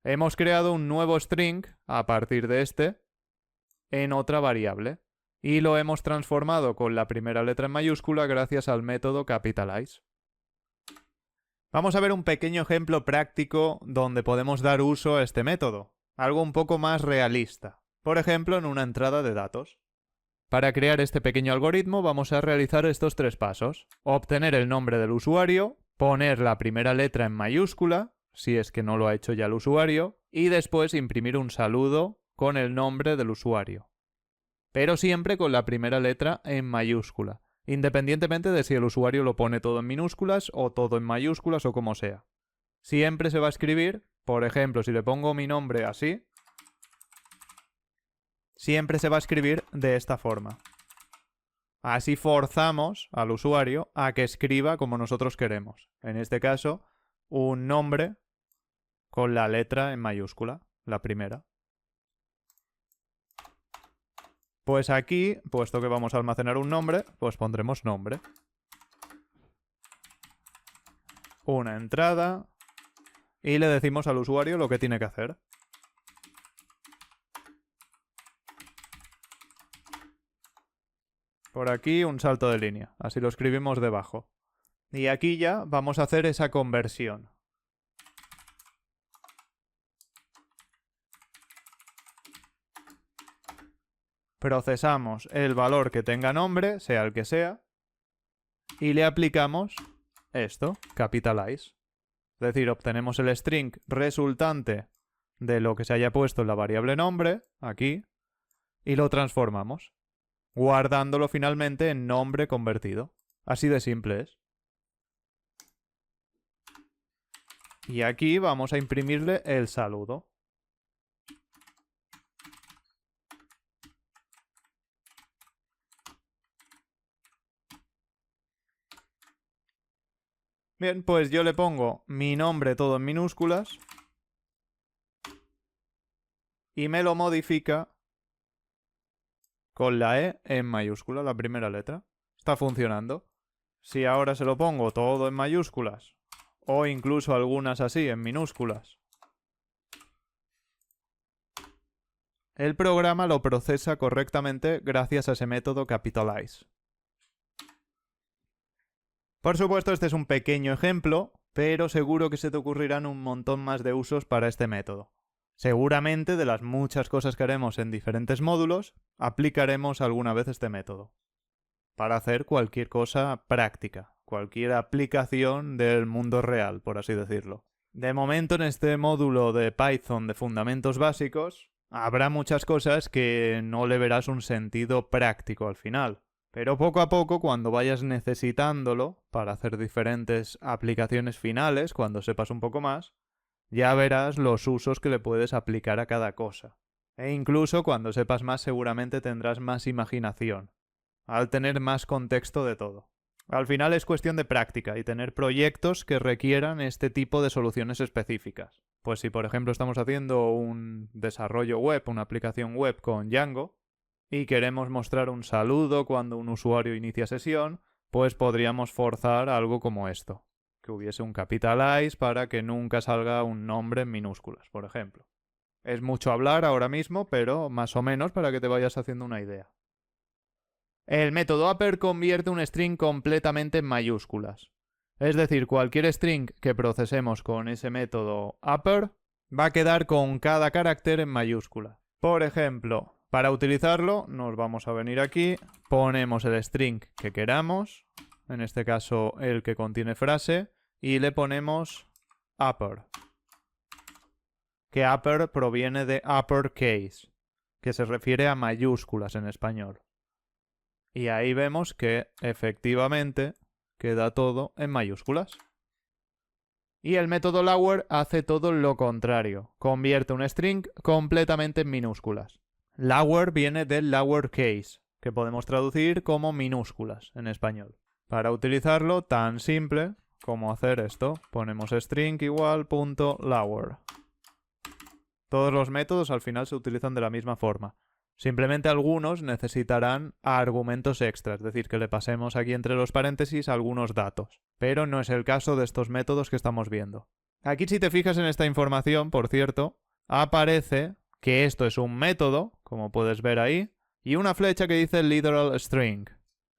Hemos creado un nuevo string a partir de este en otra variable y lo hemos transformado con la primera letra en mayúscula gracias al método capitalize. Vamos a ver un pequeño ejemplo práctico donde podemos dar uso a este método, algo un poco más realista, por ejemplo en una entrada de datos. Para crear este pequeño algoritmo vamos a realizar estos 3 pasos. Obtener el nombre del usuario, poner la primera letra en mayúscula, si es que no lo ha hecho ya el usuario, y después imprimir un saludo con el nombre del usuario. Pero siempre con la primera letra en mayúscula, independientemente de si el usuario lo pone todo en minúsculas o todo en mayúsculas o como sea. Siempre se va a escribir, por ejemplo, si le pongo mi nombre así, siempre se va a escribir de esta forma. Así forzamos al usuario a que escriba como nosotros queremos. En este caso, un nombre con la letra en mayúscula, la primera. Pues aquí, puesto que vamos a almacenar un nombre, pues pondremos nombre. Una entrada. Y le decimos al usuario lo que tiene que hacer. Por aquí un salto de línea, así lo escribimos debajo. Y aquí ya vamos a hacer esa conversión. Procesamos el valor que tenga nombre, sea el que sea, y le aplicamos esto, capitalize. Es decir, obtenemos el string resultante de lo que se haya puesto en la variable nombre, aquí, y lo transformamos, guardándolo finalmente en nombre convertido. Así de simple es. Y aquí vamos a imprimirle el saludo. Bien, pues yo le pongo mi nombre todo en minúsculas y me lo modifica con la E en mayúscula, la primera letra. Está funcionando. Si ahora se lo pongo todo en mayúsculas, o incluso algunas así en minúsculas, el programa lo procesa correctamente gracias a ese método capitalize. Por supuesto, este es un pequeño ejemplo, pero seguro que se te ocurrirán un montón más de usos para este método. Seguramente, de las muchas cosas que haremos en diferentes módulos, aplicaremos alguna vez este método para hacer cualquier cosa práctica, cualquier aplicación del mundo real, por así decirlo. De momento, en este módulo de Python de fundamentos básicos, habrá muchas cosas que no le verás un sentido práctico al final. Pero poco a poco, cuando vayas necesitándolo para hacer diferentes aplicaciones finales, cuando sepas un poco más, ya verás los usos que le puedes aplicar a cada cosa. E incluso cuando sepas más seguramente tendrás más imaginación, al tener más contexto de todo. Al final es cuestión de práctica y tener proyectos que requieran este tipo de soluciones específicas. Pues si por ejemplo estamos haciendo un desarrollo web, una aplicación web con Django, y queremos mostrar un saludo cuando un usuario inicia sesión, pues podríamos forzar algo como esto. Que hubiese un capitalize para que nunca salga un nombre en minúsculas, por ejemplo. Es mucho hablar ahora mismo, pero más o menos para que te vayas haciendo una idea. El método upper convierte un string completamente en mayúsculas. Es decir, cualquier string que procesemos con ese método upper va a quedar con cada carácter en mayúscula. Por ejemplo, para utilizarlo nos vamos a venir aquí, ponemos el string que queramos, en este caso el que contiene frase, y le ponemos upper. Que upper proviene de uppercase, que se refiere a mayúsculas en español. Y ahí vemos que efectivamente queda todo en mayúsculas. Y el método lower hace todo lo contrario, convierte un string completamente en minúsculas. Lower viene del lowercase, que podemos traducir como minúsculas en español. Para utilizarlo, tan simple como hacer esto, ponemos string igual punto lower. Todos los métodos al final se utilizan de la misma forma. Simplemente algunos necesitarán argumentos extra, es decir, que le pasemos aquí entre los paréntesis algunos datos. Pero no es el caso de estos métodos que estamos viendo. Aquí, si te fijas en esta información, por cierto, aparece que esto es un método, como puedes ver ahí, y una flecha que dice literal string.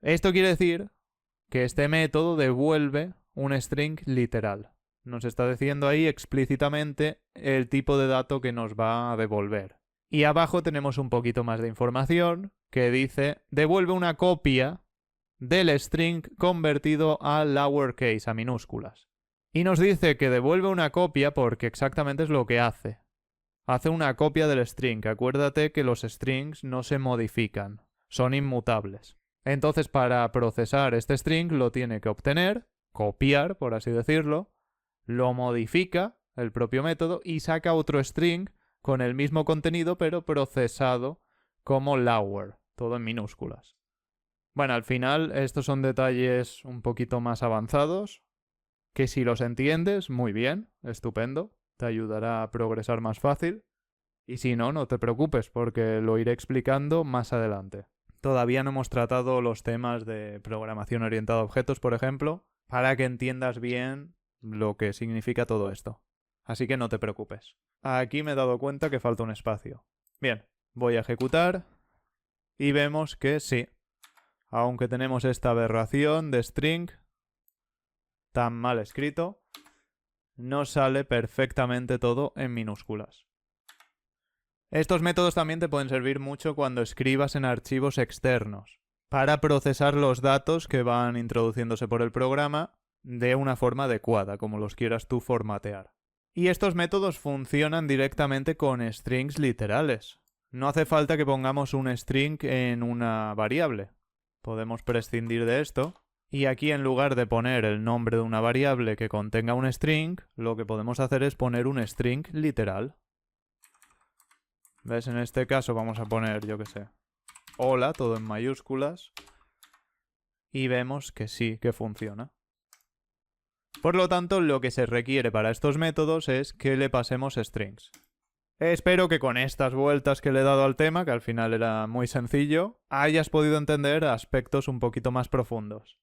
Esto quiere decir que este método devuelve un string literal. Nos está diciendo ahí explícitamente el tipo de dato que nos va a devolver. Y abajo tenemos un poquito más de información que dice devuelve una copia del string convertido a lowercase, a minúsculas. Y nos dice que devuelve una copia porque exactamente es lo que hace. Hace una copia del string. Acuérdate que los strings no se modifican, son inmutables. Entonces, para procesar este string lo tiene que obtener, copiar, por así decirlo, lo modifica el propio método y saca otro string con el mismo contenido pero procesado como lower, todo en minúsculas. Bueno, al final estos son detalles un poquito más avanzados que si los entiendes, muy bien, estupendo, te ayudará a progresar más fácil. Y si no, no te preocupes porque lo iré explicando más adelante. Todavía no hemos tratado los temas de programación orientada a objetos, por ejemplo, para que entiendas bien lo que significa todo esto. Así que no te preocupes. Aquí me he dado cuenta que falta un espacio. Bien, voy a ejecutar y vemos que sí. Aunque tenemos esta aberración de string tan mal escrito, nos sale perfectamente todo en minúsculas. Estos métodos también te pueden servir mucho cuando escribas en archivos externos, para procesar los datos que van introduciéndose por el programa de una forma adecuada, como los quieras tú formatear. Y estos métodos funcionan directamente con strings literales. No hace falta que pongamos un string en una variable. Podemos prescindir de esto. Y aquí, en lugar de poner el nombre de una variable que contenga un string, lo que podemos hacer es poner un string literal. ¿Ves? En este caso vamos a poner, yo qué sé, hola, todo en mayúsculas. Y vemos que sí, que funciona. Por lo tanto, lo que se requiere para estos métodos es que le pasemos strings. Espero que con estas vueltas que le he dado al tema, que al final era muy sencillo, hayas podido entender aspectos un poquito más profundos.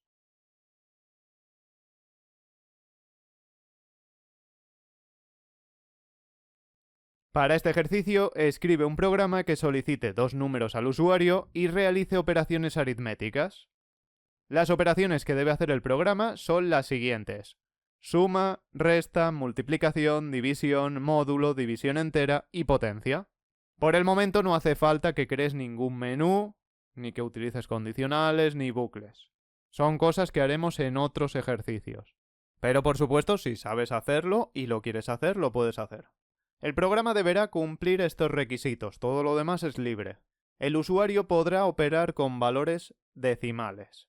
Para este ejercicio, escribe un programa que solicite dos números al usuario y realice operaciones aritméticas. Las operaciones que debe hacer el programa son las siguientes: suma, resta, multiplicación, división, módulo, división entera y potencia. Por el momento no hace falta que crees ningún menú, ni que utilices condicionales ni bucles. Son cosas que haremos en otros ejercicios. Pero por supuesto, si sabes hacerlo y lo quieres hacer, lo puedes hacer. El programa deberá cumplir estos requisitos, todo lo demás es libre. El usuario podrá operar con valores decimales.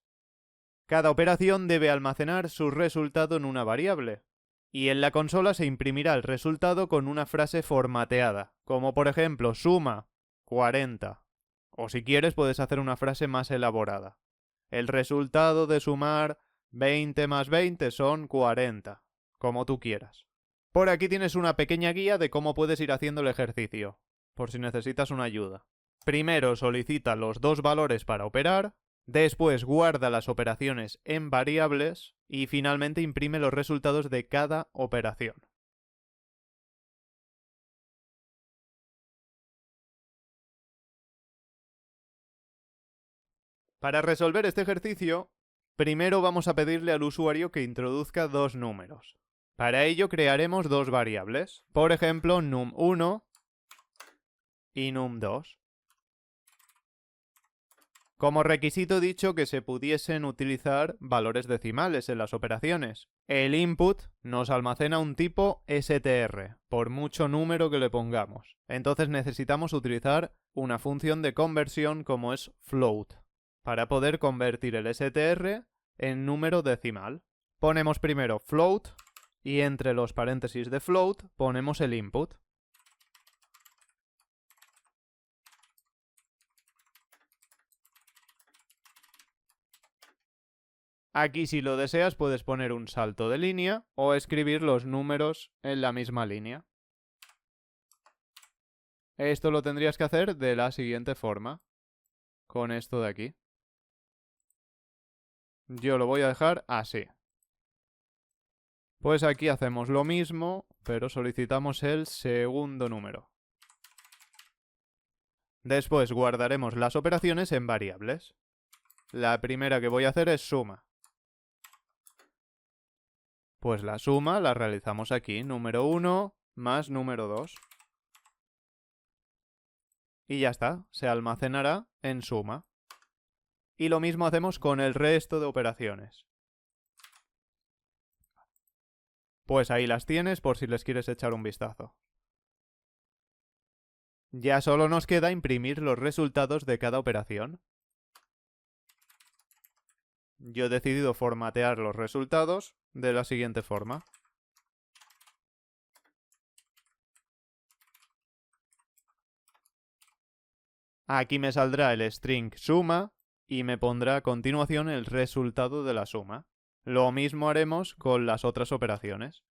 Cada operación debe almacenar su resultado en una variable, y en la consola se imprimirá el resultado con una frase formateada, como por ejemplo suma 40, o si quieres puedes hacer una frase más elaborada. El resultado de sumar 20 más 20 son 40, como tú quieras. Por aquí tienes una pequeña guía de cómo puedes ir haciendo el ejercicio, por si necesitas una ayuda. Primero solicita los dos valores para operar, después guarda las operaciones en variables y finalmente imprime los resultados de cada operación. Para resolver este ejercicio, primero vamos a pedirle al usuario que introduzca dos números. Para ello crearemos dos variables, por ejemplo num1 y num2. Como requisito he dicho que se pudiesen utilizar valores decimales en las operaciones. El input nos almacena un tipo str, por mucho número que le pongamos. Entonces necesitamos utilizar una función de conversión como es float, para poder convertir el str en número decimal. Ponemos primero float y entre los paréntesis de float ponemos el input. Aquí, si lo deseas, puedes poner un salto de línea o escribir los números en la misma línea. Esto lo tendrías que hacer de la siguiente forma, con esto de aquí. Yo lo voy a dejar así. Pues aquí hacemos lo mismo, pero solicitamos el segundo número. Después guardaremos las operaciones en variables. La primera que voy a hacer es suma. Pues la suma la realizamos aquí, número 1 más número 2. Y ya está, se almacenará en suma. Y lo mismo hacemos con el resto de operaciones. Pues ahí las tienes por si les quieres echar un vistazo. Ya solo nos queda imprimir los resultados de cada operación. Yo he decidido formatear los resultados de la siguiente forma. Aquí me saldrá el string suma y me pondrá a continuación el resultado de la suma. Lo mismo haremos con las otras operaciones.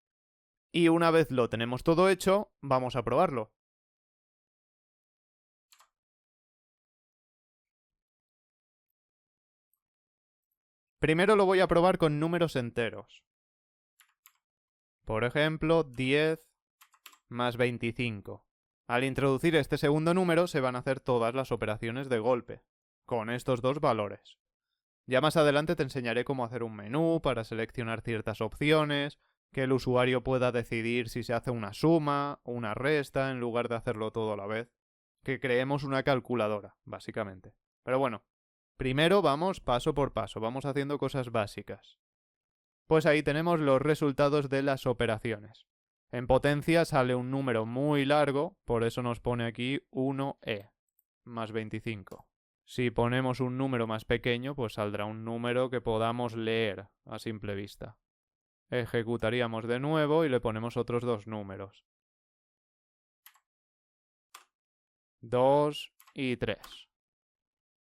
Y una vez lo tenemos todo hecho, vamos a probarlo. Primero lo voy a probar con números enteros. Por ejemplo, 10 más 25. Al introducir este segundo número se van a hacer todas las operaciones de golpe, con estos dos valores. Ya más adelante te enseñaré cómo hacer un menú para seleccionar ciertas opciones, que el usuario pueda decidir si se hace una suma o una resta en lugar de hacerlo todo a la vez. Que creemos una calculadora, básicamente. Pero bueno, primero vamos paso por paso, vamos haciendo cosas básicas. Pues ahí tenemos los resultados de las operaciones. En potencia sale un número muy largo, por eso nos pone aquí 1e, más 25. Si ponemos un número más pequeño, pues saldrá un número que podamos leer a simple vista. Ejecutaríamos de nuevo y le ponemos otros dos números. 2 y 3.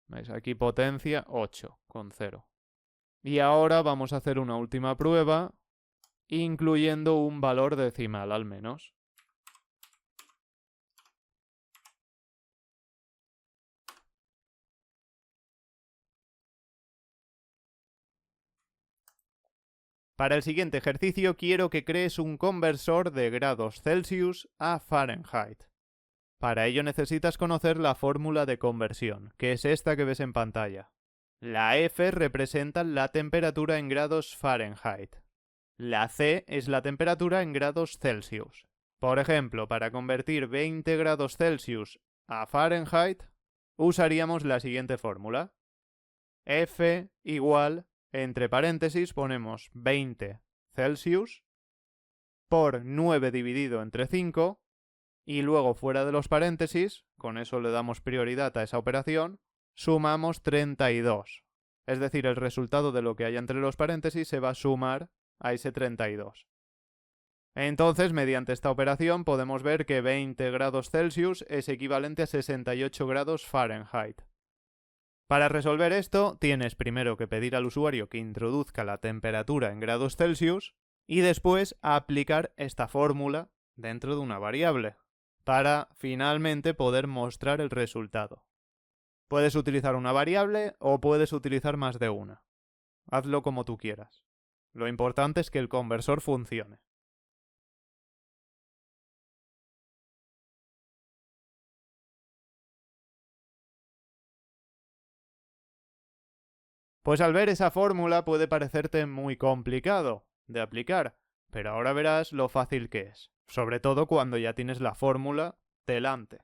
¿Veis? Aquí potencia 8 con 0. Y ahora vamos a hacer una última prueba, incluyendo un valor decimal al menos. Para el siguiente ejercicio quiero que crees un conversor de grados Celsius a Fahrenheit. Para ello necesitas conocer la fórmula de conversión, que es esta que ves en pantalla. La F representa la temperatura en grados Fahrenheit. La C es la temperatura en grados Celsius. Por ejemplo, para convertir 20 grados Celsius a Fahrenheit, usaríamos la siguiente fórmula. F igual, entre paréntesis ponemos 20 Celsius por 9 dividido entre 5 y luego fuera de los paréntesis, con eso le damos prioridad a esa operación, sumamos 32. Es decir, el resultado de lo que haya entre los paréntesis se va a sumar a ese 32. Entonces, mediante esta operación podemos ver que 20 grados Celsius es equivalente a 68 grados Fahrenheit. Para resolver esto, tienes primero que pedir al usuario que introduzca la temperatura en grados Celsius y después aplicar esta fórmula dentro de una variable, para finalmente poder mostrar el resultado. Puedes utilizar una variable o puedes utilizar más de una. Hazlo como tú quieras. Lo importante es que el conversor funcione. Pues al ver esa fórmula puede parecerte muy complicado de aplicar, pero ahora verás lo fácil que es, sobre todo cuando ya tienes la fórmula delante.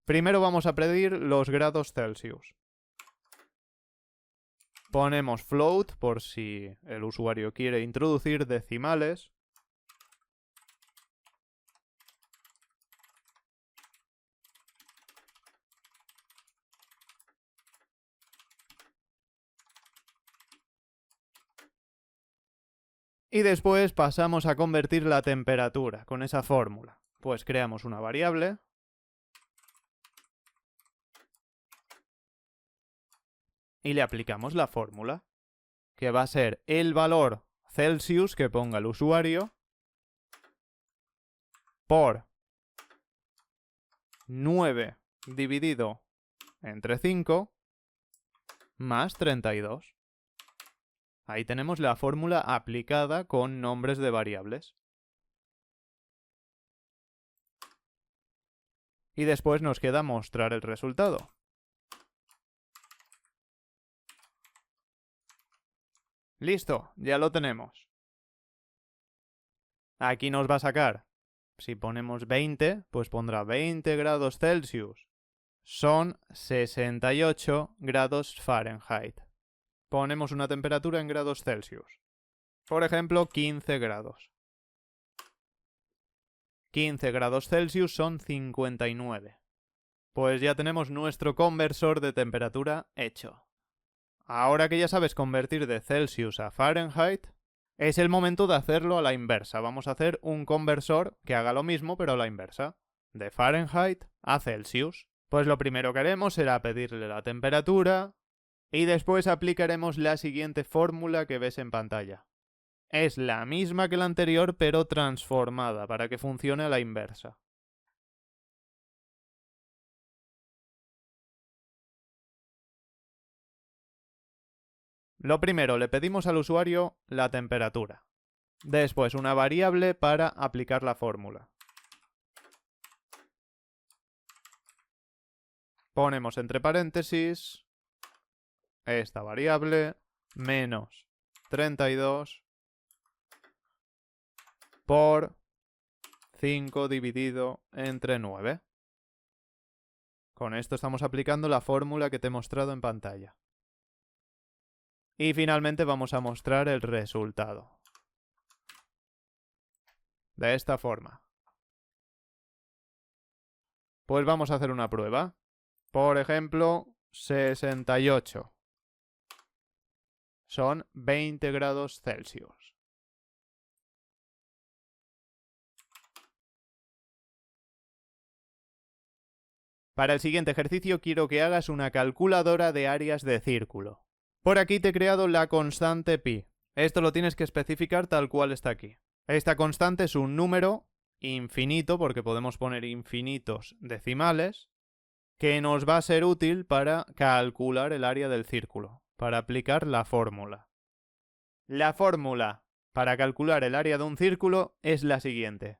Primero vamos a pedir los grados Celsius. Ponemos float por si el usuario quiere introducir decimales. Y después pasamos a convertir la temperatura con esa fórmula. Pues creamos una variable. Y le aplicamos la fórmula, que va a ser el valor Celsius que ponga el usuario por 9 dividido entre 5 más 32. Ahí tenemos la fórmula aplicada con nombres de variables. Y después nos queda mostrar el resultado. Listo, ya lo tenemos. Aquí nos va a sacar. Si ponemos 20, pues pondrá 20 grados Celsius. Son 68 grados Fahrenheit. Ponemos una temperatura en grados Celsius. Por ejemplo, 15 grados. 15 grados Celsius son 59. Pues ya tenemos nuestro conversor de temperatura hecho. Ahora que ya sabes convertir de Celsius a Fahrenheit, es el momento de hacerlo a la inversa. Vamos a hacer un conversor que haga lo mismo pero a la inversa. De Fahrenheit a Celsius. Pues lo primero que haremos será pedirle la temperatura y después aplicaremos la siguiente fórmula que ves en pantalla. Es la misma que la anterior pero transformada para que funcione a la inversa. Lo primero, le pedimos al usuario la temperatura. Después una variable para aplicar la fórmula. Ponemos entre paréntesis esta variable menos 32 por 5 dividido entre 9. Con esto estamos aplicando la fórmula que te he mostrado en pantalla. Y finalmente vamos a mostrar el resultado. De esta forma. Pues vamos a hacer una prueba. Por ejemplo, 68. Son 20 grados Celsius. Para el siguiente ejercicio quiero que hagas una calculadora de áreas de círculo. Por aquí te he creado la constante pi. Esto lo tienes que especificar tal cual está aquí. Esta constante es un número infinito, porque podemos poner infinitos decimales, que nos va a ser útil para calcular el área del círculo. para aplicar la fórmula. La fórmula para calcular el área de un círculo es la siguiente.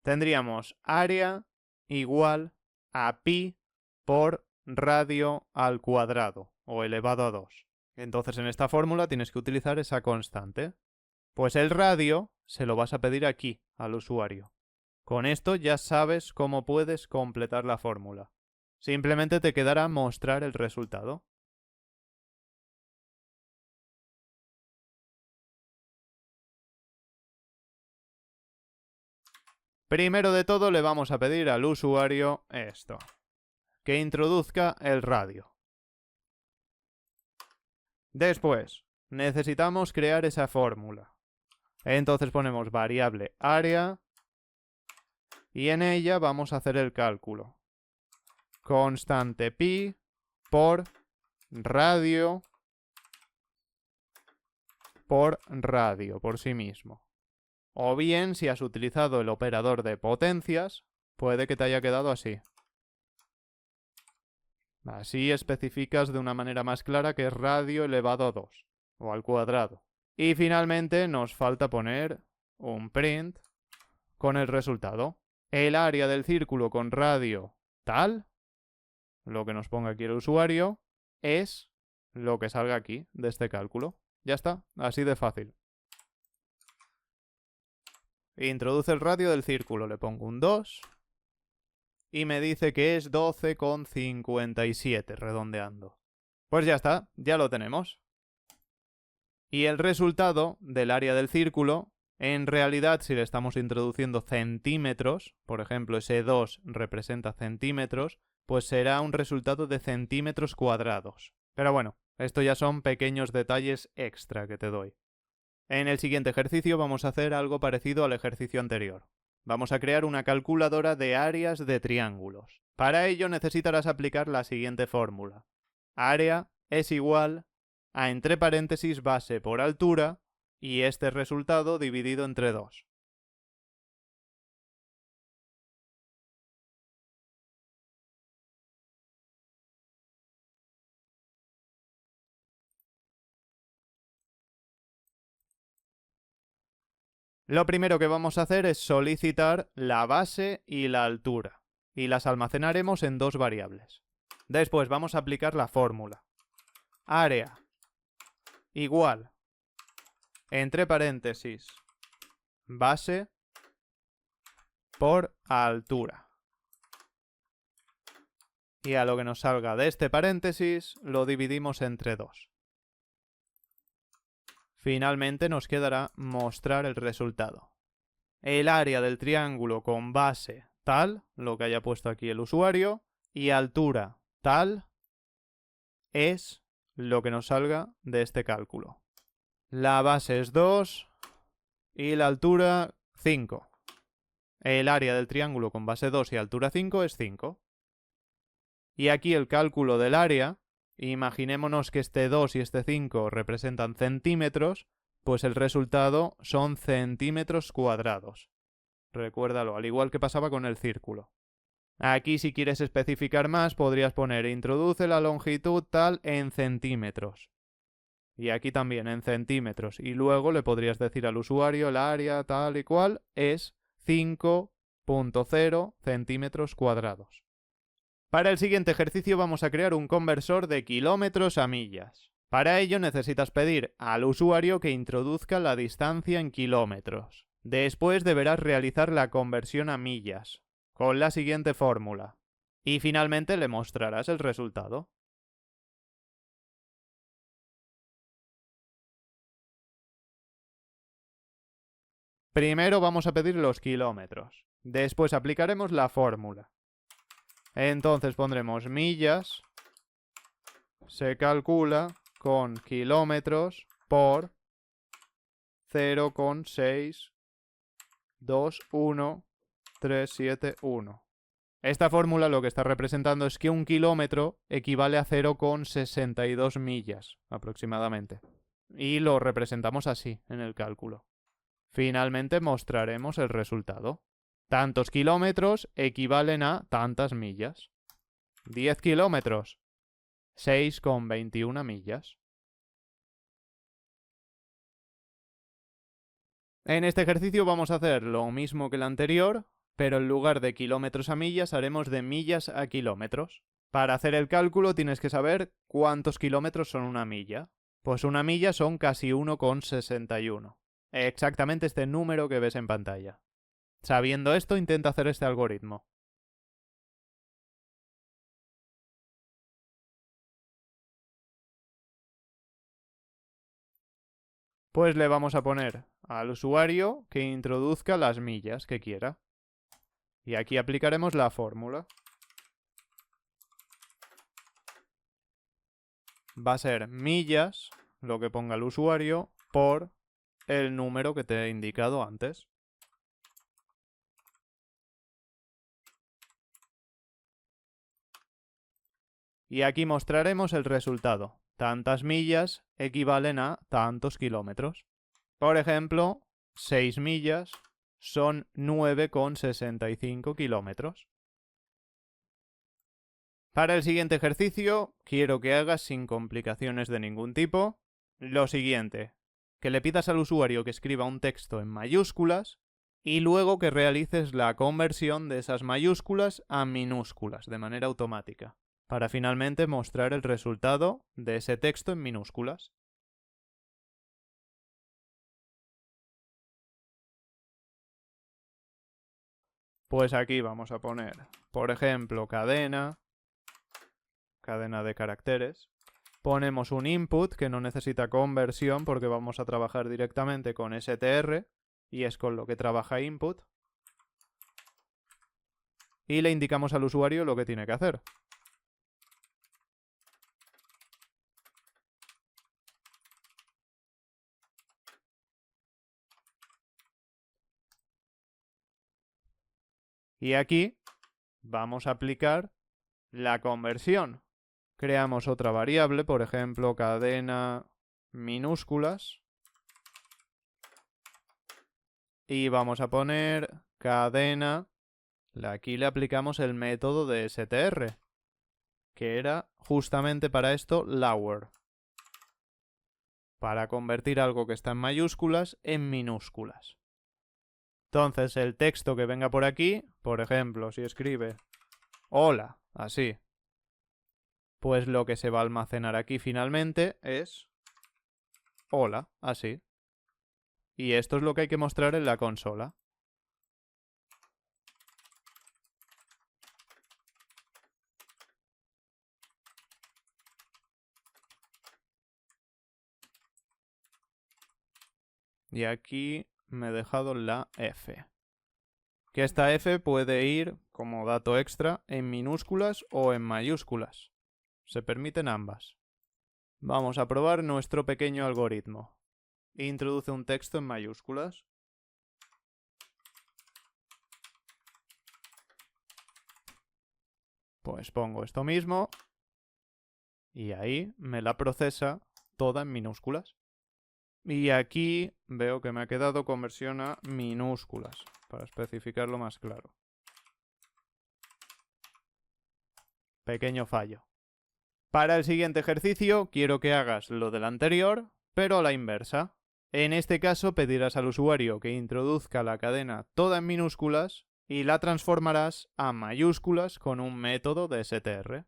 Tendríamos área igual a pi por radio al cuadrado, o elevado a 2. Entonces en esta fórmula tienes que utilizar esa constante. Pues el radio se lo vas a pedir aquí, al usuario. Con esto ya sabes cómo puedes completar la fórmula. Simplemente te quedará mostrar el resultado. Primero de todo le vamos a pedir al usuario esto, que introduzca el radio. Después, necesitamos crear esa fórmula. Entonces ponemos variable área y en ella vamos a hacer el cálculo. Constante pi por radio por sí mismo. O bien, si has utilizado el operador de potencias, puede que te haya quedado así. Así especificas de una manera más clara que es radio elevado a 2, o al cuadrado. Y finalmente nos falta poner un print con el resultado. El área del círculo con radio tal, lo que nos ponga aquí el usuario, es lo que salga aquí de este cálculo. Ya está, así de fácil. Introduce el radio del círculo, le pongo un 2 y me dice que es 12,57 redondeando. Pues ya está, ya lo tenemos. Y el resultado del área del círculo, en realidad si le estamos introduciendo centímetros, por ejemplo ese 2 representa centímetros, pues será un resultado de centímetros cuadrados. Pero bueno, esto ya son pequeños detalles extra que te doy. En el siguiente ejercicio vamos a hacer algo parecido al ejercicio anterior. Vamos a crear una calculadora de áreas de triángulos. Para ello necesitarás aplicar la siguiente fórmula. Área es igual a entre paréntesis base por altura y este resultado dividido entre 2. Lo primero que vamos a hacer es solicitar la base y la altura, y las almacenaremos en dos variables. Después vamos a aplicar la fórmula. Área igual, entre paréntesis, base por altura. Y a lo que nos salga de este paréntesis lo dividimos entre 2. Finalmente nos quedará mostrar el resultado. El área del triángulo con base tal, lo que haya puesto aquí el usuario, y altura tal, es lo que nos salga de este cálculo. La base es 2 y la altura 5. El área del triángulo con base 2 y altura 5 es 5. Y aquí el cálculo del área, imaginémonos que este 2 y este 5 representan centímetros, pues el resultado son centímetros cuadrados. Recuérdalo, al igual que pasaba con el círculo. Aquí si quieres especificar más podrías poner introduce la longitud tal en centímetros. Y aquí también en centímetros. Y luego le podrías decir al usuario el área tal y cual es 5,0 centímetros cuadrados. Para el siguiente ejercicio vamos a crear un conversor de kilómetros a millas. Para ello necesitas pedir al usuario que introduzca la distancia en kilómetros. Después deberás realizar la conversión a millas, con la siguiente fórmula. Y finalmente le mostrarás el resultado. Primero vamos a pedir los kilómetros. Después aplicaremos la fórmula. Entonces pondremos millas, se calcula con kilómetros por 0,621371. Esta fórmula lo que está representando es que un kilómetro equivale a 0,62 millas aproximadamente. Y lo representamos así en el cálculo. Finalmente mostraremos el resultado. Tantos kilómetros equivalen a tantas millas. 10 kilómetros 6,21 millas. En este ejercicio vamos a hacer lo mismo que el anterior, pero en lugar de kilómetros a millas haremos de millas a kilómetros. Para hacer el cálculo tienes que saber cuántos kilómetros son una milla. Pues una milla son casi 1,61. Exactamente este número que ves en pantalla. Sabiendo esto, intenta hacer este algoritmo. Pues le vamos a poner al usuario que introduzca las millas que quiera. Y aquí aplicaremos la fórmula. Va a ser millas, lo que ponga el usuario, por el número que te he indicado antes. Y aquí mostraremos el resultado. Tantas millas equivalen a tantos kilómetros. Por ejemplo, 6 millas son 9,65 kilómetros. Para el siguiente ejercicio, quiero que hagas sin complicaciones de ningún tipo lo siguiente, que le pidas al usuario que escriba un texto en mayúsculas y luego que realices la conversión de esas mayúsculas a minúsculas de manera automática, para finalmente mostrar el resultado de ese texto en minúsculas. Pues aquí vamos a poner, por ejemplo, cadena de caracteres. Ponemos un input que no necesita conversión porque vamos a trabajar directamente con str y es con lo que trabaja input. Y le indicamos al usuario lo que tiene que hacer. Y aquí vamos a aplicar la conversión. Creamos otra variable, por ejemplo, cadena minúsculas. Y vamos a poner cadena. Aquí le aplicamos el método de str, que era justamente para esto lower. Para convertir algo que está en mayúsculas en minúsculas. Entonces el texto que venga por aquí, por ejemplo, si escribe hola, así, pues lo que se va a almacenar aquí finalmente es hola, así. Y esto es lo que hay que mostrar en la consola. Y aquí me he dejado la F. Que esta F puede ir como dato extra en minúsculas o en mayúsculas. Se permiten ambas. Vamos a probar nuestro pequeño algoritmo. Introduce un texto en mayúsculas. Pues pongo esto mismo. Y ahí me la procesa toda en minúsculas. Y aquí veo que me ha quedado conversión a minúsculas, para especificarlo más claro. Pequeño fallo. Para el siguiente ejercicio quiero que hagas lo del anterior, pero a la inversa. En este caso pedirás al usuario que introduzca la cadena toda en minúsculas y la transformarás a mayúsculas con un método de str.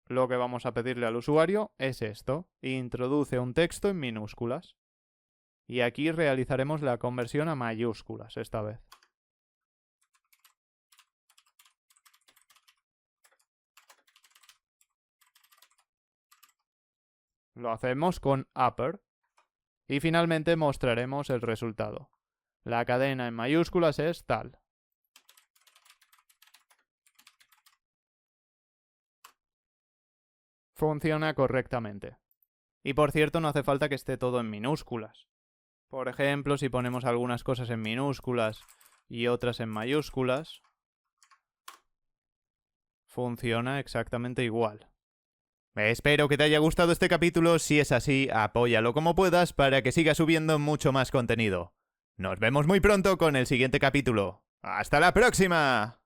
Lo que vamos a pedirle al usuario es esto, introduce un texto en minúsculas. Y aquí realizaremos la conversión a mayúsculas esta vez. Lo hacemos con upper. Y finalmente mostraremos el resultado. La cadena en mayúsculas es tal. Funciona correctamente. Y por cierto, no hace falta que esté todo en minúsculas. Por ejemplo, si ponemos algunas cosas en minúsculas y otras en mayúsculas, funciona exactamente igual. Espero que te haya gustado este capítulo. Si es así, apóyalo como puedas para que siga subiendo mucho más contenido. Nos vemos muy pronto con el siguiente capítulo. ¡Hasta la próxima!